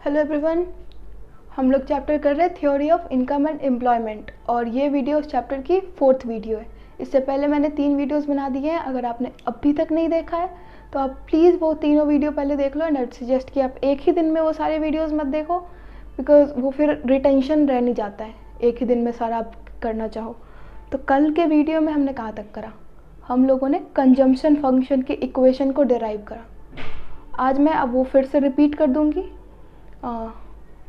Hello everyone, हम लोग chapter कर रहे हैं theory of income and employment और ये वीडियो उस चैप्टर की 4th वीडियो है। इससे पहले मैंने 3 वीडियोस बना दिए हैं। अगर आपने अभी तक नहीं देखा है तो आप प्लीज़ वो तीनों वीडियो पहले देख लो। एंड आई सजेस्ट कि आप एक ही दिन में वो सारे वीडियोज़ मत देखो, बिकॉज वो फिर रिटेंशन रह नहीं जाता है एक ही दिन में सारा आप करना चाहो। तो कल के वीडियो में हमने कहाँ तक करा? हम लोगों ने कंजम्पशन फंक्शन की इक्वेशन को डिराइव करा। आज मैं अब वो फिर से रिपीट कर दूँगी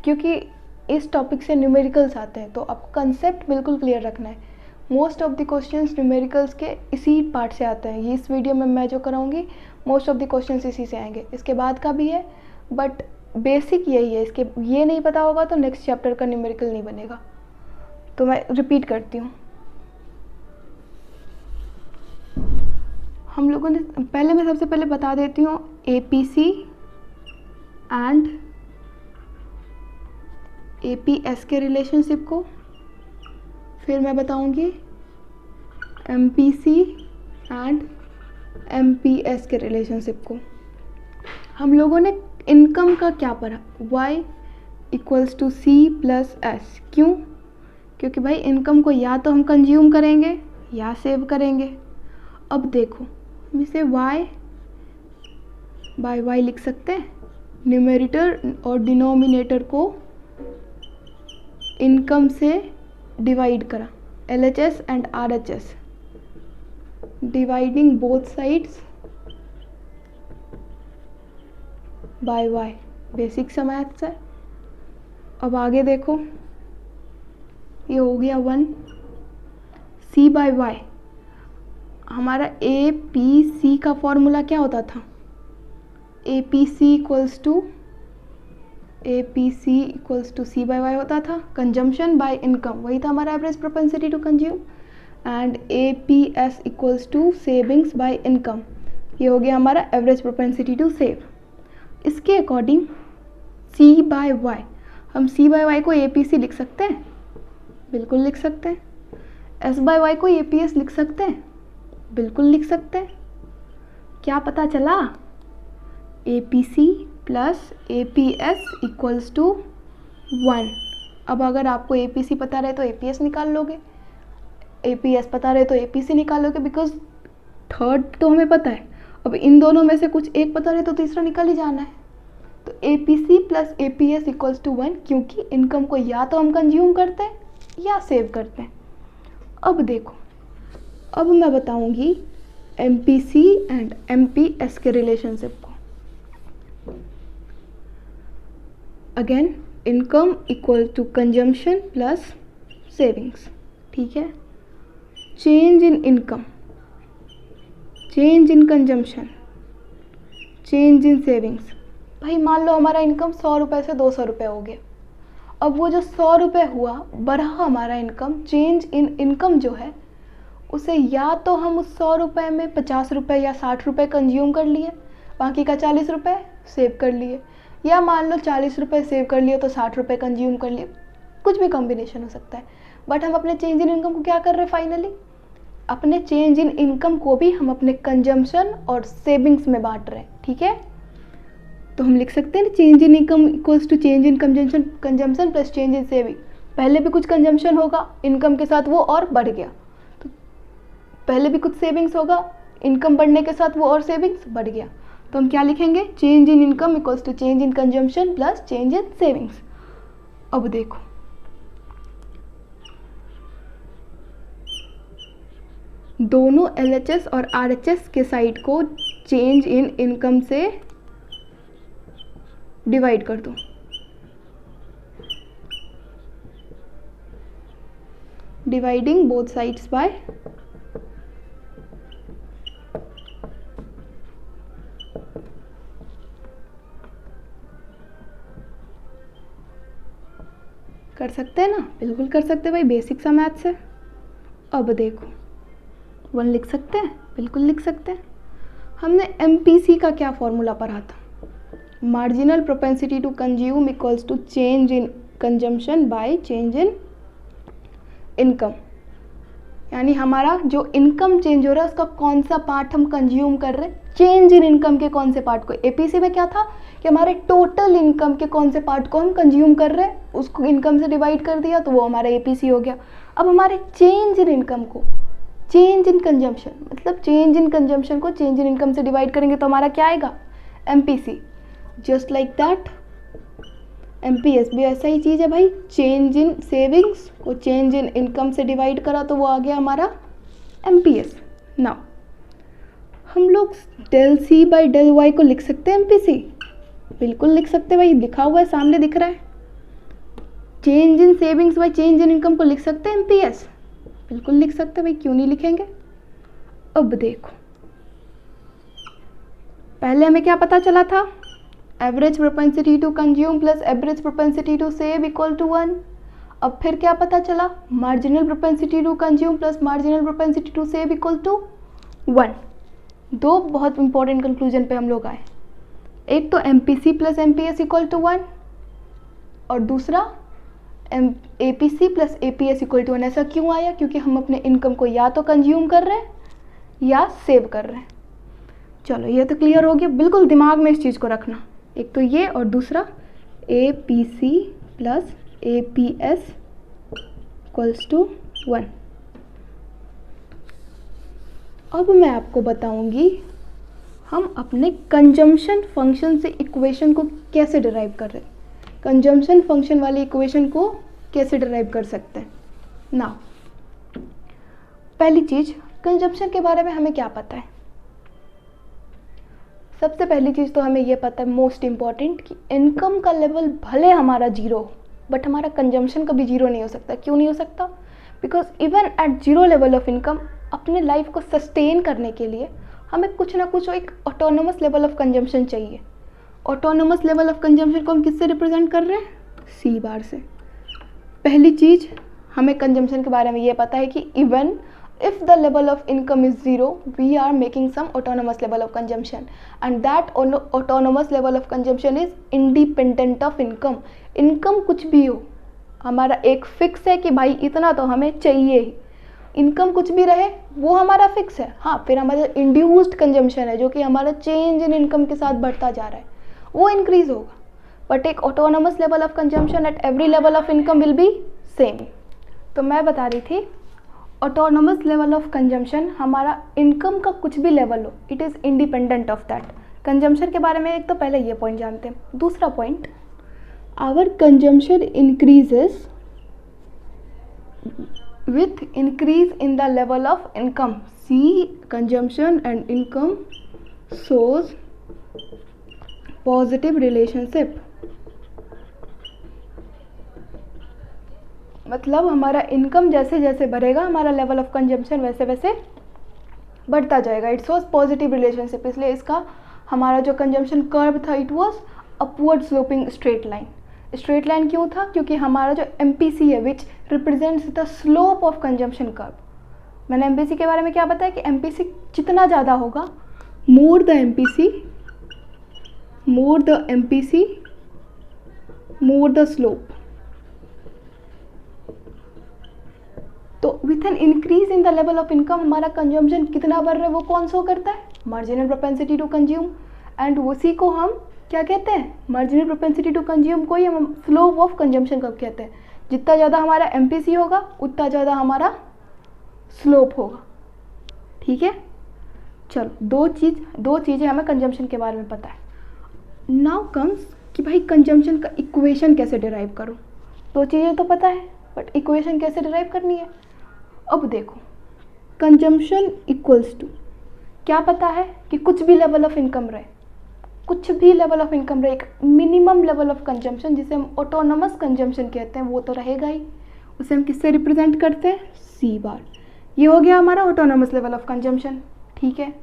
क्योंकि इस टॉपिक से न्यूमेरिकल्स आते हैं, तो आपको कंसेप्ट बिल्कुल क्लियर रखना है। Most of the questions numericals के इसी पार्ट से आते हैं। ये इस वीडियो में मैं जो कराऊंगी मोस्ट ऑफ द क्वेश्चंस इसी से आएंगे। इसके बाद का भी है बट बेसिक यही है। इसके ये नहीं पता होगा तो नेक्स्ट चैप्टर का न्यूमेरिकल नहीं बनेगा। तो मैं रिपीट करती हूँ। हम लोगों ने मैं सबसे पहले बता देती हूँ APC एंड APS के रिलेशनशिप को। फिर मैं बताऊंगी MPC एंड MPS के रिलेशनशिप को। हम लोगों ने इनकम का क्या पढ़ा? Y = C + S। क्यों? क्योंकि भाई इनकम को या तो हम कंज्यूम करेंगे या सेव करेंगे। अब देखो, हम इसे y लिख सकते हैं। न्यूमेरेटर और डिनोमिनेटर को इनकम से डिवाइड करा, LHS and RHS, dividing both sides by y। Basic सा मैथ्स है। अब आगे देखो, ये हो गया 1। C/y, हमारा APC का फॉर्मूला क्या होता था? APC = C/y होता था। कंजम्पशन बाय इनकम, वही था हमारा average propensity to consume. And APS = savings by income, ये हो गया हमारा एवरेज प्रोपेंसिटी टू सेव। इसके अकॉर्डिंग C/y, हम C/y को APC लिख सकते हैं, बिल्कुल लिख सकते हैं। S/y को APS लिख सकते हैं, बिल्कुल लिख सकते हैं। क्या पता चला? APC + APS = 1। अब अगर आपको APC पता रहे तो APS निकाल लोगे, APS पता रहे तो APC निकालोगे, बिकॉज थर्ड तो हमें पता है। अब इन दोनों में से कुछ एक पता रहे तो तीसरा निकाल ही जाना है। तो APC + APS = 1, क्योंकि इनकम को या तो हम कंज्यूम करते हैं या सेव करते हैं। अब देखो, अब मैं बताऊंगी MPC एंड MPS के रिलेशनशिप को। Again, income = consumption plus savings, ठीक है। Change in income, change in consumption, change in savings. भाई मान लो हमारा इनकम 100 रुपये से 200 रुपये हो गया। अब वो जो 100 रुपये हुआ, बढ़ा हमारा इनकम। चेंज इन इनकम जो है उसे या तो हम उस 100 रुपये में 50 रुपये या 60 रुपये कंज्यूम कर लिए, बाकी का 40 रुपये सेव कर लिए, या मान लो 40 रुपये सेव कर लिए तो 60 रुपये कंज्यूम कर लिए। कुछ भी कॉम्बिनेशन हो सकता है। बट हम अपने चेंज इन इनकम को क्या कर रहे हैं? फाइनली अपने चेंज इन इनकम को भी हम अपने कंजम्पशन और सेविंग्स में बांट रहे हैं, ठीक है। तो हम लिख सकते हैं ना, change in income = change in consumption plus change in saving. पहले भी कुछ कंजम्पशन होगा इनकम के साथ, वो और बढ़ गया, तो पहले भी कुछ सेविंग्स होगा, इनकम बढ़ने के साथ वो और सेविंग्स बढ़ गया। तो हम क्या लिखेंगे? Change in income = change in consumption plus change in savings. अब देखो, दोनों LHS और RHS के साइड को चेंज इन इनकम से डिवाइड कर दो। डिवाइडिंग बोथ साइड्स बाय कर सकते हैं ना? बिल्कुल कर सकते हैं भाई, बेसिक सा मैथ्स है। अब देखो, 1 लिख सकते हैं, बिल्कुल लिख सकते हैं। हमने MPC का क्या फॉर्मूला पढ़ा था? Marginal propensity to consume = change in consumption by change in income. यानी हमारा जो इनकम चेंज हो रहा है उसका कौन सा पार्ट हम कंज्यूम कर रहे हैं, चेंज इन इनकम के कौन से पार्ट को, एपीसी में क्या था कि हमारे टोटल इनकम के कौन से पार्ट को हम कंज्यूम कर रहे हैं, उसको इनकम से डिवाइड कर दिया तो वो हमारा एपीसी हो गया। अब हमारे चेंज इन इनकम को चेंज इन कंजम्पशन, मतलब चेंज इन कंजम्पशन को चेंज इन इनकम से डिवाइड करेंगे तो हमारा क्या आएगा, MPC. Just like that MPS भी ऐसा ही चीज़ है भाई, चेंज इन सेविंग्स को चेंज इन इनकम से डिवाइड करा तो वो आ गया हमारा एमपीएस। नाउ हम लोग del C by del Y को लिख सकते हैं एमपीसी, बिल्कुल लिख सकते हैं भाई, लिखा हुआ है सामने दिख रहा है। Change in savings by change in income को लिख सकते हैं एमपीएस, बिल्कुल लिख सकते हैं भाई, क्यों नहीं लिखेंगे। अब देखो पहले हमें क्या पता चला था, average propensity to consume plus average propensity to save equal to 1। अब फिर क्या पता चला, marginal propensity to consume plus marginal propensity to save equal to 1। दो बहुत इंपॉर्टेंट कंक्लूजन पे हम लोग आए, एक तो MPC plus MPS equal to 1 और दूसरा APC plus APS equal to 1। ऐसा क्यों आया, क्योंकि हम अपने इनकम को या तो कंज्यूम कर रहे हैं या सेव कर रहे हैं। चलो ये तो क्लियर हो गया, बिल्कुल दिमाग में इस चीज़ को रखना, एक तो ये और दूसरा APC plus APS equals to 1। अब मैं आपको बताऊंगी हम अपने कंजम्पशन फंक्शन से इक्वेशन को कैसे डिराइव कर रहे हैं, कंजम्पशन फंक्शन वाली इक्वेशन को कैसे डिराइव कर सकते हैं। ना पहली चीज, कंजम्पशन के बारे में हमें क्या पता है, सबसे पहली चीज़ तो हमें ये पता है मोस्ट इम्पॉर्टेंट कि इनकम का लेवल भले हमारा जीरो हो बट हमारा कंजम्पशन कभी जीरो नहीं हो सकता। क्यों नहीं हो सकता, because even at zero level of income अपने लाइफ को सस्टेन करने के लिए हमें कुछ ना कुछ एक ऑटोनोमस लेवल ऑफ कंजम्पशन चाहिए। ऑटोनोमस लेवल ऑफ कंजम्पशन को हम किससे रिप्रेजेंट कर रहे हैं, सी बार से। पहली चीज़ हमें कंजम्पशन के बारे में ये पता है कि even if the level of income is zero, we are making some autonomous level of consumption, and that autonomous level of consumption is independent of income. Income कुछ भी हो, हमारा एक फिक्स है कि भाई इतना तो हमें चाहिए ही, इनकम कुछ भी रहे वो हमारा फिक्स है। हाँ, फिर हमारा इंड्यूस्ड कंजम्पशन है जो कि हमारा चेंज इन इनकम के साथ बढ़ता जा रहा है, वो इंक्रीज होगा, बट एक autonomous level of consumption at every level of income will be same. तो मैं बता रही थी ऑटोनोमस लेवल ऑफ कंजम्पशन, हमारा इनकम का कुछ भी लेवल हो, it is independent of that. Consumption के बारे में एक तो पहले ये पॉइंट जानते हैं। दूसरा point, our consumption increases with increase in the level of income. See consumption and income shows positive relationship, मतलब हमारा इनकम जैसे जैसे बढ़ेगा हमारा लेवल ऑफ कंजम्पशन वैसे वैसे बढ़ता जाएगा। इट शोज पॉजिटिव रिलेशनशिप, इसलिए इसका हमारा जो कंजम्पशन कर्व था it was upward sloping straight line. Straight line क्यों था, क्योंकि हमारा जो एमपीसी है विच represents the slope of consumption curve. मैंने एमपीसी के बारे में क्या बताया कि एमपीसी जितना ज़्यादा होगा, more the MPC more the slope. तो with an increase in the level of income हमारा कंजम्पशन कितना बढ़ रहा है वो कौन शो करता है, marginal propensity to consume. And उसी को हम क्या कहते हैं, मार्जिनल प्रोपेंसिटी टू कंज्यूम को ही हम स्लोप ऑफ कंजम्पशन कब कहते हैं। जितना ज़्यादा हमारा एमपीसी होगा उतना ज़्यादा हमारा स्लोप होगा। ठीक है, चलो दो चीज़ें हमें कंजम्पशन के बारे में पता है। नाउ कम्स कि भाई कंजम्पशन का इक्वेशन कैसे डिराइव करूँ। दो चीज़ें तो पता है बट इक्वेशन कैसे डिराइव करनी है। अब देखो, कंजम्पशन इक्वल्स टू, क्या पता है कि कुछ भी लेवल ऑफ इनकम रहे, एक मिनिमम लेवल ऑफ कंजम्पशन जिसे हम ऑटोनोमस कंजम्पशन कहते हैं वो तो रहेगा ही। उसे हम किससे रिप्रेजेंट करते हैं, सी बार। ये हो गया हमारा ऑटोनोमस लेवल ऑफ कंजम्पशन। ठीक है,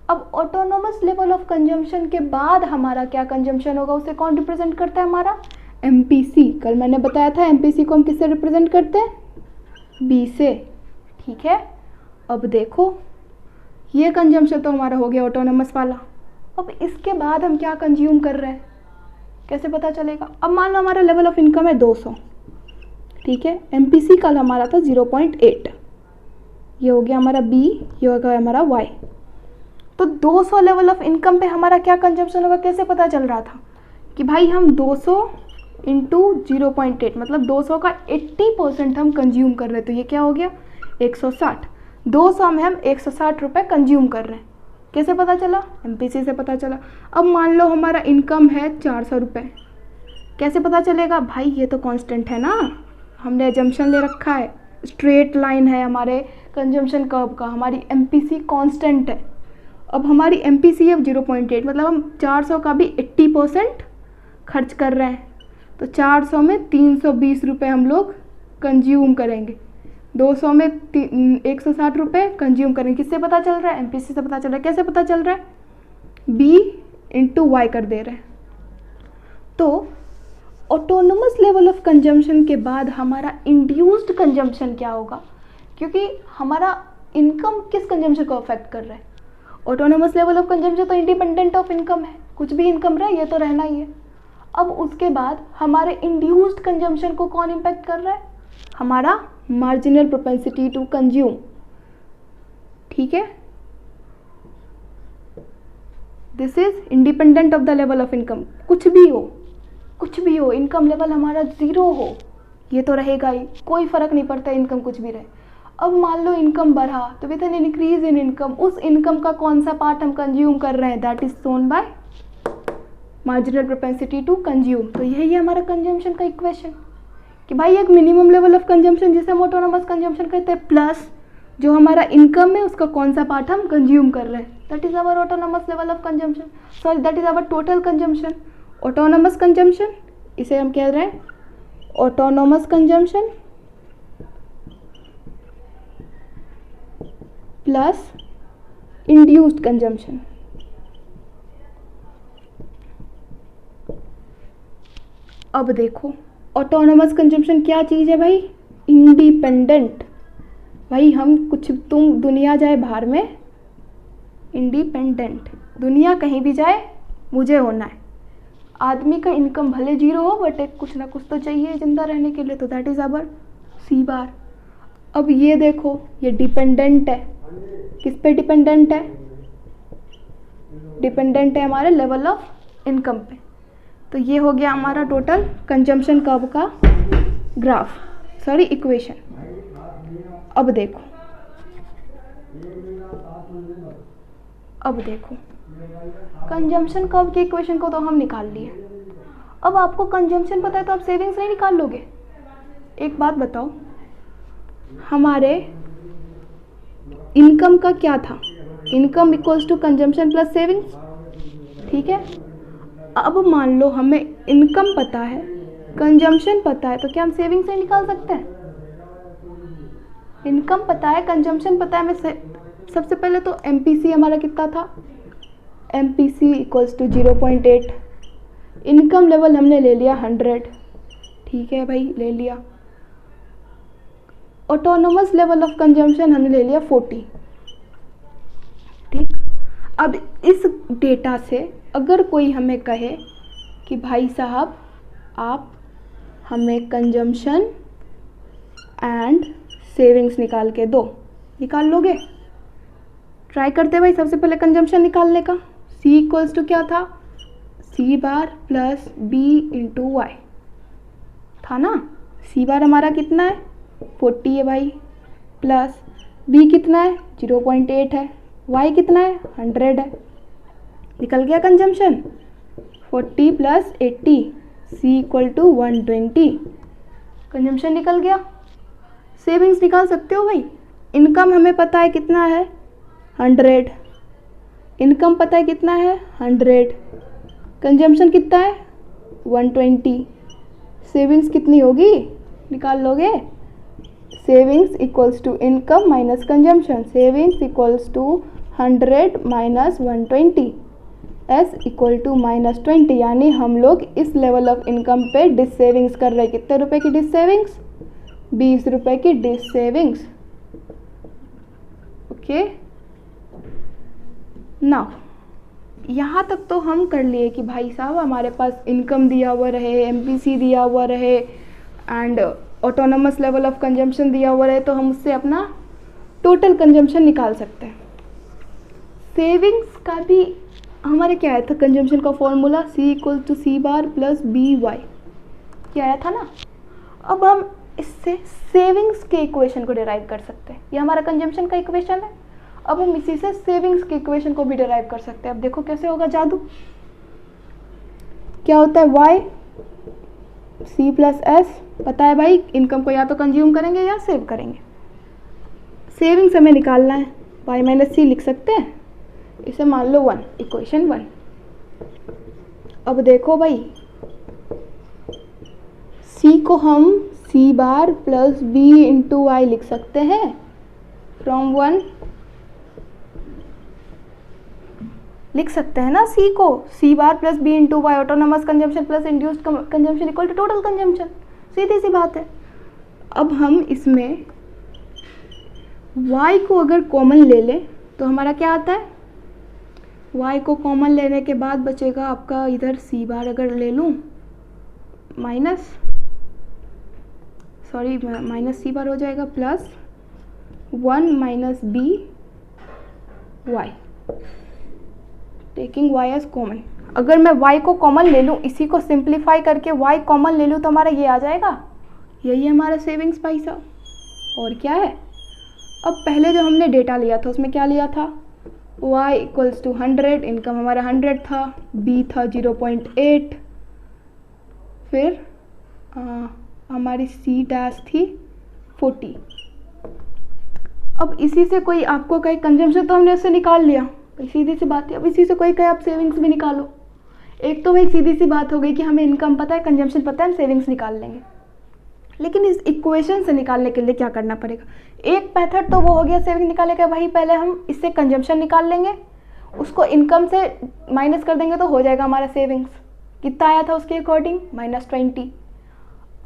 अब ऑटोनोमस लेवल ऑफ कंजम्पशन के बाद हमारा क्या कंजम्पशन होगा, उसे कौन रिप्रेजेंट करता है, हमारा एमपीसी। कल मैंने बताया था एमपीसी को हम किससे रिप्रेजेंट करते हैं, बी से। ठीक है, अब देखो ये कंजम्पशन तो हमारा हो गया ऑटोनोमस वाला। अब इसके बाद हम क्या कंज्यूम कर रहे हैं कैसे पता चलेगा। अब मान लो हमारा लेवल ऑफ इनकम है 200, ठीक है, एमपीसी कल हमारा था 0.8, ये हो गया हमारा बी, ये हो गया हमारा वाई। तो 200 लेवल ऑफ इनकम पे हमारा क्या कंजम्पशन होगा, कैसे पता चल रहा था कि भाई हम 200 इंटू 0.8 मतलब 200 का 80% हम कंज्यूम कर रहे हैं, तो ये क्या हो गया 160। 200 में हम 160 रुपये कंज्यूम कर रहे हैं, कैसे पता चला, एमपीसी से पता चला। अब मान लो हमारा इनकम है 400 रुपये, कैसे पता चलेगा, भाई ये तो कांस्टेंट है ना, हमने एजम्पशन ले रखा है, स्ट्रेट लाइन है हमारे कंजम्पशन कर्व का, हमारी एमपीसी कांस्टेंट है। अब हमारी एमपीसी है 0.8 मतलब हम 400 का भी 80% खर्च कर रहे हैं, तो 400 में 320 रुपये हम लोग कंज्यूम करेंगे, 200 में 160 रुपये कंज्यूम करेंगे। किससे पता चल रहा है, एमपीसी से पता चल रहा है। कैसे पता चल रहा है, बी इंटू वाई कर दे रहे हैं। तो ऑटोनोमस लेवल ऑफ कंजम्पशन के बाद हमारा इंड्यूस्ड कंजम्पशन क्या होगा, क्योंकि हमारा इनकम किस कंजम्पशन को अफेक्ट कर रहा है, ऑटोनोमस लेवल ऑफ कंजम्पशन तो इंडिपेंडेंट ऑफ इनकम है, कुछ भी इनकम रहे ये तो रहना ही है। अब उसके बाद हमारे इंड्यूस्ड कंजम्पशन को कौन इम्पैक्ट कर रहा है, हमारा मार्जिनल प्रोपेंसिटी टू कंज्यूम, ठीक है, this is independent of the level of income. कुछ भी हो इनकम लेवल हमारा 0 हो ये तो रहेगा ही, कोई फर्क नहीं पड़ता इनकम कुछ भी रहे। अब मान लो इनकम बढ़ा, तो with an increase in income उस इनकम का कौन सा पार्ट हम कंज्यूम कर रहे हैं, that is shown by marginal propensity to consume. तो यही है हमारा कंजम्पशन का इक्वेशन कि भाई एक मिनिमम लेवल ऑफ कंजम्पशन जिसे हम ऑटोनोमस कंजम्पशन कहते हैं, प्लस जो हमारा इनकम है उसका कौन सा पार्ट हम कंज्यूम कर रहे हैं, that is our autonomous level of consumption, sorry that is our total consumption. Autonomous consumption इसे हम कह रहे हैं autonomous consumption plus induced consumption. अब देखो ऑटोनोमस कंजम्पशन क्या चीज़ है भाई, इंडिपेंडेंट, भाई हम कुछ तुम दुनिया जाए बाहर में, इंडिपेंडेंट, दुनिया कहीं भी जाए मुझे होना है। आदमी का इनकम भले 0 हो बट एक कुछ ना कुछ तो चाहिए जिंदा रहने के लिए, तो दैट इज आवर सी बार। अब ये देखो ये डिपेंडेंट है, किस पे डिपेंडेंट है, डिपेंडेंट है हमारे लेवल ऑफ इनकम पे। तो ये हो गया हमारा टोटल कंजम्पशन कर्व का ग्राफ, सॉरी इक्वेशन। अब देखो कंजम्पशन कर्व के इक्वेशन को तो हम निकाल लिए। अब आपको कंजम्पशन पता है तो आप सेविंग्स नहीं निकाल लोगे। एक बात बताओ, हमारे इनकम का क्या था, income equals to consumption plus savings, ठीक है। अब मान लो हमें इनकम पता है, कंजम्पशन पता है, तो क्या हम सेविंग्स नहीं निकाल सकते हैं। इनकम पता है, कंजम्पशन पता है, हमें सबसे पहले तो एमपीसी हमारा कितना था, MPC equals to 0.8, income level हमने ले लिया 100, ठीक है भाई ले लिया। ऑटोनोमस लेवल ऑफ कंजम्पशन हमने ले लिया 40, ठीक। अब इस डेटा से अगर कोई हमें कहे कि भाई साहब आप हमें कंजम्पशन एंड सेविंग्स निकाल के दो, निकाल लोगे, ट्राई करते भाई। सबसे पहले कंजम्पशन निकालने का, सी इक्वल्स टू क्या था, सी bar plus B into Y था ना। सी बार हमारा कितना है 40 है भाई, प्लस बी कितना है 0.8 है, वाई कितना है 100 है। निकल गया consumption 40 plus 80, C equal to 120, consumption निकल गया। सेविंग्स निकाल सकते हो भाई, इनकम हमें पता है कितना है 100, इनकम पता है कितना है 100, कंजम्पशन कितना है 120, सेविंग्स कितनी होगी निकाल लोगे। Savings equals to income minus consumption, savings equals to 100 minus 120, S equal to -20, यानी हम लोग इस लेवल ऑफ इनकम पे डिस सेविंग्स कर रहे हैं। कितने रुपए की डिस सेविंग्स, 20 रुपए की डिस सेविंग्स, ओके। नाउ यहाँ तक तो हम कर लिए कि भाई साहब हमारे पास इनकम दिया हुआ रहे, एमपीसी दिया हुआ रहे and autonomous level of consumption दिया हुआ रहे, तो हम उससे अपना टोटल कंजम्पशन निकाल सकते हैं। सेविंग्स का भी हमारे क्या आया था कंजम्पशन का formula, C equal to C bar plus B Y, क्या आया था ना। अब हम इससे सेविंग्स के इक्वेशन को डिराइव कर सकते हैं। ये हमारा कंजम्पशन का इक्वेशन है, अब हम इसी से सेविंग्स के इक्वेशन को भी डिराइव कर सकते हैं। अब देखो कैसे होगा जादू। क्या होता है y C प्लस एस, पता है भाई इनकम को या तो कंज्यूम करेंगे या सेव करेंगे। सेविंग्स हमें निकालना है, y माइनस सी लिख सकते हैं, इसे मान लो 1, इक्वेशन 1। अब देखो भाई c को हम c bar plus b into Y लिख सकते हैं फ्रॉम 1, लिख सकते हैं ना c को c bar plus b into Y, autonomous consumption plus induced consumption equal to total consumption, सीधी सी बात है। अब हम इसमें y को अगर कॉमन ले लें तो हमारा क्या आता है, y को कॉमन लेने के बाद बचेगा आपका इधर c बार अगर ले लूँ माइनस c बार हो जाएगा plus 1 minus B Y, taking y as common. अगर मैं y को कॉमन ले लूँ, इसी को सिंप्लीफाई करके y कॉमन ले लूँ तो हमारा ये आ जाएगा, यही हमारा सेविंग्स भाई साहब। और क्या है, अब पहले जो हमने डेटा लिया था उसमें क्या लिया था, y इक्वल्स टू 100, इनकम हमारा 100 था, b था 0.8, फिर हमारी c डैश थी 40। अब इसी से कोई आपको कहीं कंजम्पशन तो हमने उससे निकाल लिया, सीधी सी बात है। अब इसी से कोई कहे आप सेविंग्स भी निकालो, एक तो भाई सीधी सी बात हो गई कि हमें इनकम पता है, कंजम्पशन पता है, हम सेविंग्स निकाल लेंगे। लेकिन इस इक्वेशन से निकालने के लिए क्या करना पड़ेगा, एक मेथड तो वो हो गया सेविंग निकालने का, भाई पहले हम इससे कंजम्पशन निकाल लेंगे, उसको इनकम से माइनस कर देंगे तो हो जाएगा हमारा सेविंग्स। कितना आया था उसके अकॉर्डिंग, -20।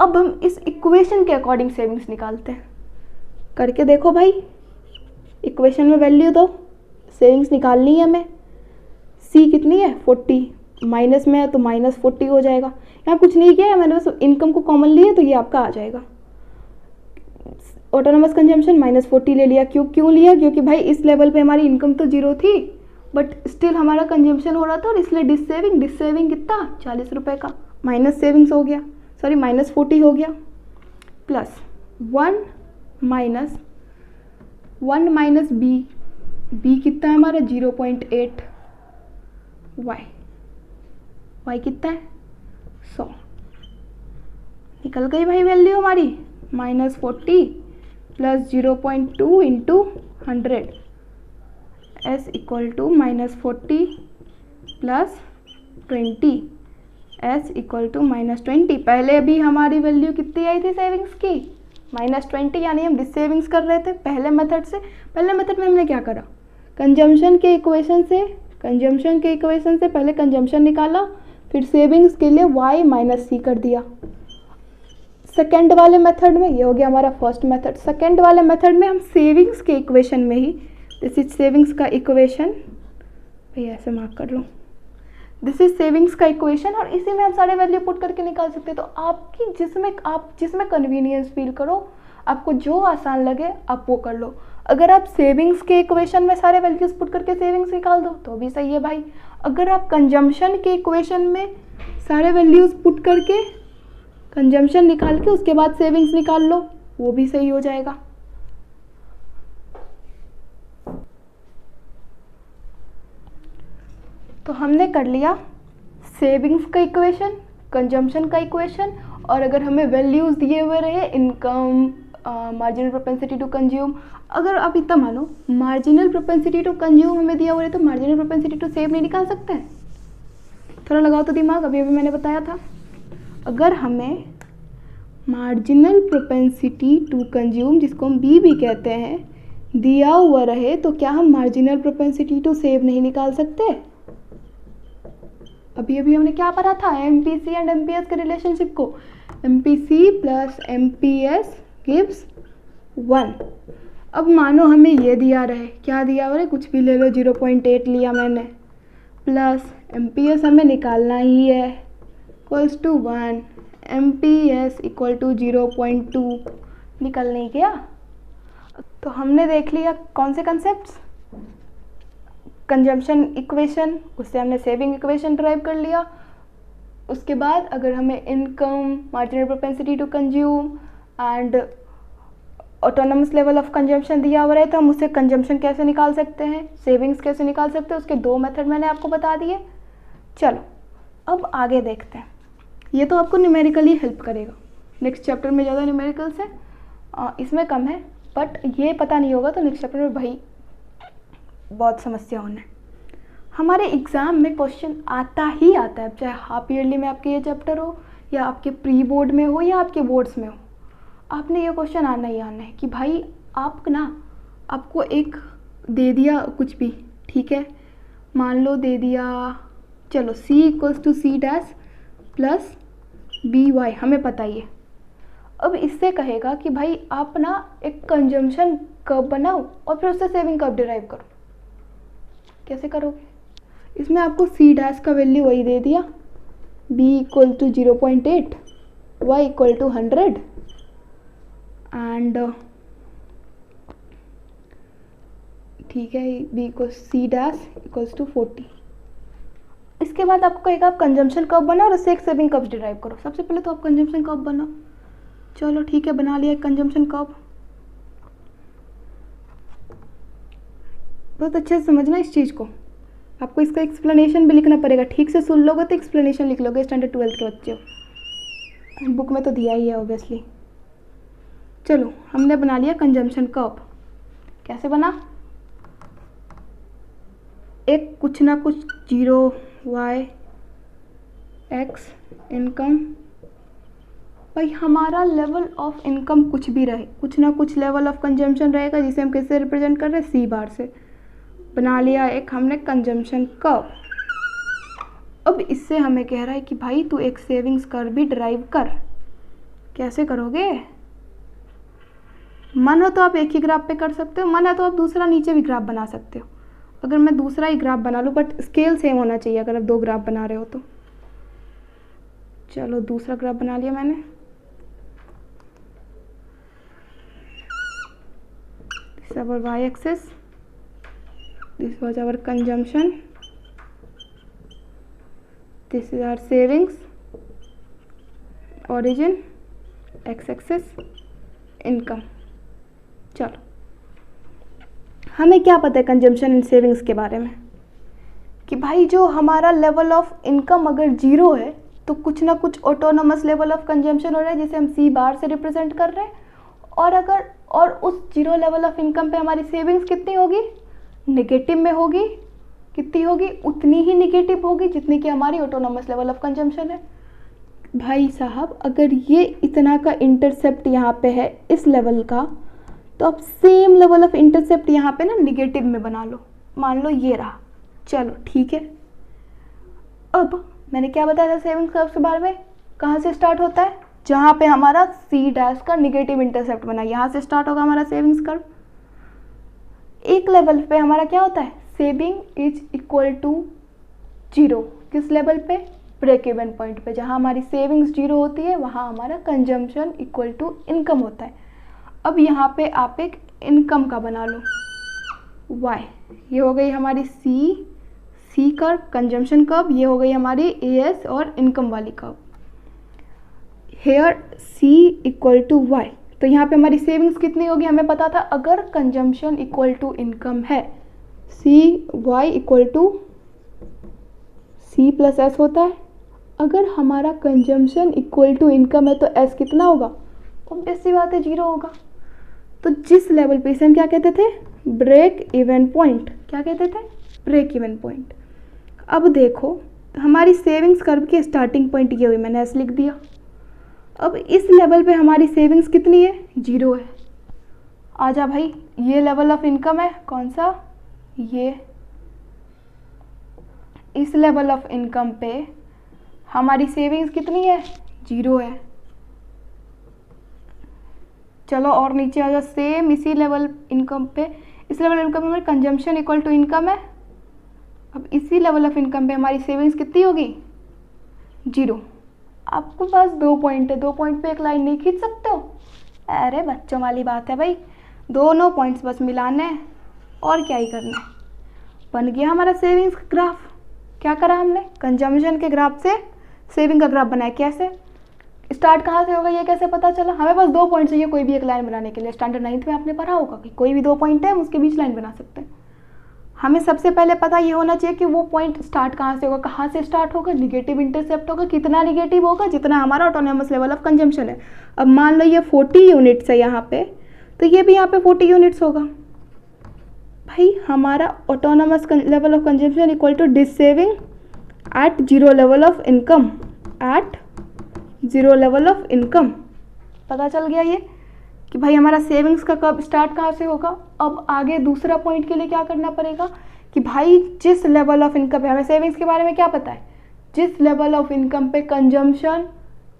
अब हम इस इक्वेशन के अकॉर्डिंग सेविंग्स निकालते हैं, करके देखो भाई, इक्वेशन में वैल्यू दो, सेविंग्स निकालनी है हमें, c कितनी है 40, माइनस में है तो -40 हो जाएगा। यहाँ कुछ नहीं किया है मैंने, बस इनकम को कॉमन लिया तो ये आपका आ जाएगा। ऑटोनोमस कंजम्पशन -40 ले लिया, क्यों लिया, क्योंकि भाई इस लेवल पे हमारी इनकम तो 0 थी बट स्टिल हमारा कंजम्पशन हो रहा था, और इसलिए डिससेविंग कितना 40 रुपये का, माइनस सेविंग्स हो गया, सॉरी -40 हो गया, प्लस 1 माइनस बी कितना है हमारा 0.8, y कितना है 100, निकल गई भाई वैल्यू हमारी, -40 plus 0.2 into 100, s equal to -40 plus 20, s equal to -20। पहले भी हमारी वैल्यू कितनी आई थी सेविंग्स की -20, यानी हम डिससेविंग्स कर रहे थे पहले मेथड से। पहले मेथड में हमने क्या करा, कंजम्पशन के इक्वेशन से पहले कंजम्पशन निकाला, फिर सेविंग्स के लिए y माइनस सी कर दिया। सेकेंड वाले मेथड में, ये हो गया हमारा फर्स्ट मेथड। सेकेंड वाले मेथड में हम सेविंग्स के इक्वेशन में ही, दिस इज सेविंग्स का इक्वेशन, भैया ऐसे मार्क कर लो, दिस इज सेविंग्स का इक्वेशन, और इसी में हम सारे वैल्यू पुट करके निकाल सकते हैं। तो आपकी जिसमें कन्वीनियंस फील करो, आपको जो आसान लगे आप वो कर लो। अगर आप सेविंग्स के इक्वेशन में सारे वैल्यूज पुट करके सेविंग्स निकाल दो तो भी सही है भाई। अगर आप कंजम्पशन के इक्वेशन में सारे वैल्यूज पुट करके कंजम्पशन निकाल के उसके बाद सेविंग्स निकाल लो, वो भी सही हो जाएगा। तो हमने कर लिया सेविंग्स का इक्वेशन, कंजम्पशन का इक्वेशन, और अगर हमें वैल्यूज दिए हुए रहे income, marginal propensity to consume, अगर आप इतना मानो मार्जिनल प्रोपेंसिटी टू कंज्यूम हमें दिया हुआ है तो मार्जिनल प्रोपेंसिटी टू सेव नहीं निकाल सकते हैं? थोड़ा लगाओ तो दिमाग, अभी मैंने बताया था। अगर हमें मार्जिनल प्रोपेंसिटी टू कंज्यूम, जिसको हम बी भी कहते हैं, दिया हुआ रहे तो क्या हम मार्जिनल प्रोपेंसिटी टू सेव नहीं निकाल सकते? अभी हमने क्या पढ़ा था, एमपीसी एंड एमपीएस के रिलेशनशिप को, एमपीसी प्लस एमपीएस गिव्स 1। अब मानो हमें ये दिया रहे, क्या दिया हुआ है, कुछ भी ले लो, 0.8 लिया मैंने, प्लस एमपीएस हमें निकालना ही है, equals to 1, MPS equal to 0.2, निकल नहीं गया। तो हमने देख लिया कौन से कंसेप्ट्स, कंजम्पशन इक्वेशन, उससे हमने सेविंग इक्वेशन ड्राइव कर लिया। उसके बाद अगर हमें income, marginal propensity to consume and autonomous level of consumption दिया हुआ है तो हम उससे कंजम्पशन कैसे निकाल सकते हैं, सेविंग्स कैसे निकाल सकते हैं, उसके 2 मेथड मैंने आपको बता दिए। चलो अब आगे देखते हैं। ये तो आपको न्यूमेरिकली हेल्प करेगा, नेक्स्ट चैप्टर में ज़्यादा न्यूमेरिकल्स है, इसमें कम है, बट ये पता नहीं होगा तो नेक्स्ट चैप्टर में भाई बहुत समस्या होना है। हमारे एग्ज़ाम में क्वेश्चन आता ही आता है, चाहे हाफ ईयरली में आपके ये चैप्टर हो या आपके प्री बोर्ड में हो या आपके बोर्ड्स में हो, आपने ये क्वेश्चन आना ही आना है कि भाई आप ना, आपको एक दे दिया कुछ भी, ठीक है, मान लो दे दिया, चलो c equals to c dash plus B Y, हमें पता ही है। अब इससे कहेगा कि भाई आप ना एक कंजम्पशन कर्व बनाओ और फिर उससे सेविंग कर्व डिराइव करो। कैसे करोगे? इसमें आपको c डैश का वैल्यू वही दे दिया, b equal to 0.8, y equal to 100 and ठीक है, b equal c dash equals to 40। इसके बाद आपको कहेगा आप कंजम्पशन कर्व बनाओ और उससे एक सेविंग कर्व डिराइव करो। सबसे पहले तो आप कंजम्पशन कर्व बनाओ। चलो ठीक है, बना लिया कंजम्पशन कर्व। बहुत अच्छे से समझना इस चीज़ को, आपको इसका एक्सप्लेनेशन भी लिखना पड़ेगा। ठीक से सुन लोगे तो एक्सप्लेनेशन लिख लोगे, स्टैंडर्ड 12th के बच्चे हो, बुक में तो दिया ही है ऑब्वियसली। चलो हमने बना लिया कंजम्पशन कर्व। कैसे बना? एक कुछ ना कुछ 0 y x इनकम, भाई हमारा लेवल ऑफ इनकम कुछ भी रहे, कुछ ना कुछ लेवल ऑफ कंजम्पशन रहेगा जिसे हम किससे रिप्रेजेंट कर रहे हैं, सी बार से। बना लिया एक हमने कंजम्पशन कर्व। अब इससे हमें कह रहा है कि भाई तू एक सेविंग्स कर्व भी ड्राइव कर। कैसे करोगे? मन हो तो आप एक ही ग्राफ पे कर सकते हो, मन है तो आप दूसरा नीचे भी ग्राफ बना सकते हो। अगर मैं दूसरा ही ग्राफ बना लूँ, बट स्केल सेम होना चाहिए अगर आप 2 ग्राफ बना रहे हो तो। चलो दूसरा ग्राफ बना लिया मैंने। This is our y axis, this was our consumption, this is our savings, origin, x axis, income. चलो हमें क्या पता है कंजम्पशन एंड सेविंग्स के बारे में कि भाई जो हमारा लेवल ऑफ इनकम अगर 0 है तो कुछ ना कुछ ऑटोनोमस लेवल ऑफ कंजम्पशन हो रहा है जिसे हम सी बार से रिप्रेजेंट कर रहे हैं। और उस 0 लेवल ऑफ इनकम पे हमारी सेविंग्स कितनी होगी? नेगेटिव में होगी। कितनी होगी? उतनी ही नेगेटिव होगी जितनी कि हमारी ऑटोनोमस लेवल ऑफ कंजम्पशन है। भाई साहब अगर ये इतना का इंटरसेप्ट यहाँ पे है इस लेवल का, तो आप सेम लेवल ऑफ इंटरसेप्ट यहाँ पे ना निगेटिव में बना लो। मान लो ये रहा। चलो ठीक है, अब मैंने क्या बताया था सेविंग्स कर्व के बारे में? कहाँ से स्टार्ट होता है? जहाँ पे हमारा सी डैश का निगेटिव इंटरसेप्ट बना, यहाँ से स्टार्ट होगा हमारा सेविंग्स कर्व। एक लेवल पे हमारा क्या होता है? Saving is equal to 0। किस लेवल पे? ब्रेक इवन पॉइंट पे। जहाँ हमारी सेविंग्स 0 होती है वहाँ हमारा कंजम्पशन इक्वल टू इनकम होता है। अब यहाँ पे आप एक इनकम का बना लो y, ये हो गई हमारी सी कर्व, कंजम्पशन कर्व। ये हो गई हमारी एएस और इनकम वाली curve. Here c equal to y, तो यहाँ पे हमारी सेविंग्स कितनी होगी हमें पता था, अगर कंजम्पशन इक्वल टू इनकम है C y equal to C plus S होता है। अगर हमारा कंजम्पशन इक्वल टू इनकम है तो s कितना होगा? ऑब्वियस सी बात है 0 होगा। तो जिस लेवल पे इसे हम क्या कहते थे? Break even point. क्या कहते थे? Break even point. अब देखो हमारी सेविंग्स कर्व की स्टार्टिंग पॉइंट ये हुई, मैंने एस लिख दिया। अब इस लेवल पे हमारी सेविंग्स कितनी है? 0 है। आजा भाई, ये लेवल ऑफ इनकम है कौन सा? ये। इस लेवल ऑफ इनकम पे हमारी सेविंग्स कितनी है? 0 है। चलो और नीचे आ जाओ, सेम इसी लेवल इनकम पे, इस लेवल इनकम पे हमारी कंजम्पशन इक्वल टू इनकम है। अब इसी लेवल ऑफ इनकम पे हमारी सेविंग्स कितनी होगी? 0। आपके पास 2 पॉइंट है, 2 पॉइंट पे एक लाइन नहीं खींच सकते हो? अरे बच्चों वाली बात है भाई, दोनों पॉइंट्स बस मिलाने हैं और क्या ही करना है। बन गया हमारा सेविंग्स का ग्राफ। क्या करा हमने, कंजम्पशन के ग्राफ से सेविंग का ग्राफ बनाया। कैसे, स्टार्ट कहाँ से होगा ये कैसे पता चला, हमें बस 2 पॉइंट चाहिए कोई भी एक लाइन बनाने के लिए। स्टैंडर्ड 9th में आपने पढ़ा होगा कि कोई भी 2 पॉइंट है हम उसके बीच लाइन बना सकते हैं। हमें सबसे पहले पता ये होना चाहिए कि वो पॉइंट स्टार्ट कहाँ से होगा, कहाँ से स्टार्ट होगा, निगेटिव इंटरसेप्ट होगा, कितना निगेटिव होगा, जितना हमारा ऑटोनोमस लेवल ऑफ कंजम्पशन है। अब मान लो ये 40 यूनिट्स है यहाँ पे, तो ये भी यहाँ पे 40 यूनिट्स होगा। भाई हमारा autonomous level of consumption equal to dissaving at zero level of income, at zero level of income. पता चल गया ये कि भाई हमारा सेविंग्स का कब स्टार्ट कहाँ से होगा। अब आगे दूसरा पॉइंट के लिए क्या करना पड़ेगा कि भाई जिस लेवल ऑफ इनकम पे, हमें सेविंग्स के बारे में क्या पता है, जिस लेवल ऑफ इनकम पे कंजम्पशन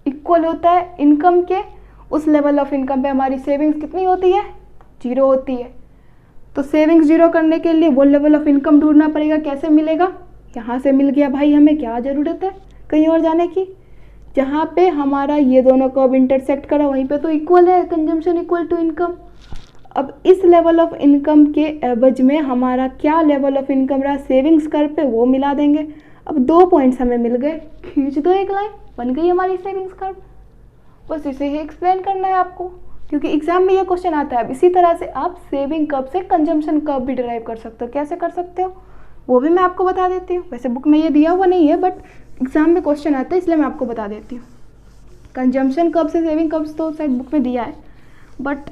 इक्वल होता है इनकम के, उस लेवल ऑफ इनकम पे हमारी सेविंग्स कितनी होती है, 0 होती है। तो सेविंग्स 0 करने के लिए वो लेवल ऑफ इनकम ढूंढना पड़ेगा। कैसे मिलेगा, यहाँ से मिल गया भाई, हमें क्या ज़रूरत है कहीं और जाने की। जहाँ पे हमारा ये दोनों कर्व इंटरसेक्ट करा वहीं पे तो इक्वल है, कंजम्पशन इक्वल टू इनकम। अब इस लेवल ऑफ इनकम के एवज में हमारा क्या लेवल ऑफ इनकम रहा सेविंग्स कर्व पे, वो मिला देंगे। अब 2 पॉइंट्स हमें मिल गए, खींच दो एक लाइन, बन गई हमारी सेविंग्स कर्व। बस इसे ही एक्सप्लेन करना है आपको, क्योंकि एग्जाम में ये क्वेश्चन आता है। अब इसी तरह से आप सेविंग कर्व से कंजम्पशन कर्व भी डिराइव कर सकते हो। कैसे कर सकते हो वो भी मैं आपको बता देती हूँ। वैसे बुक में ये दिया हुआ नहीं है, बट एग्जाम में क्वेश्चन आता है इसलिए मैं आपको बता देती हूँ। कंजम्पशन कर्व से सेविंग कर्व तो शायद बुक में दिया है, बट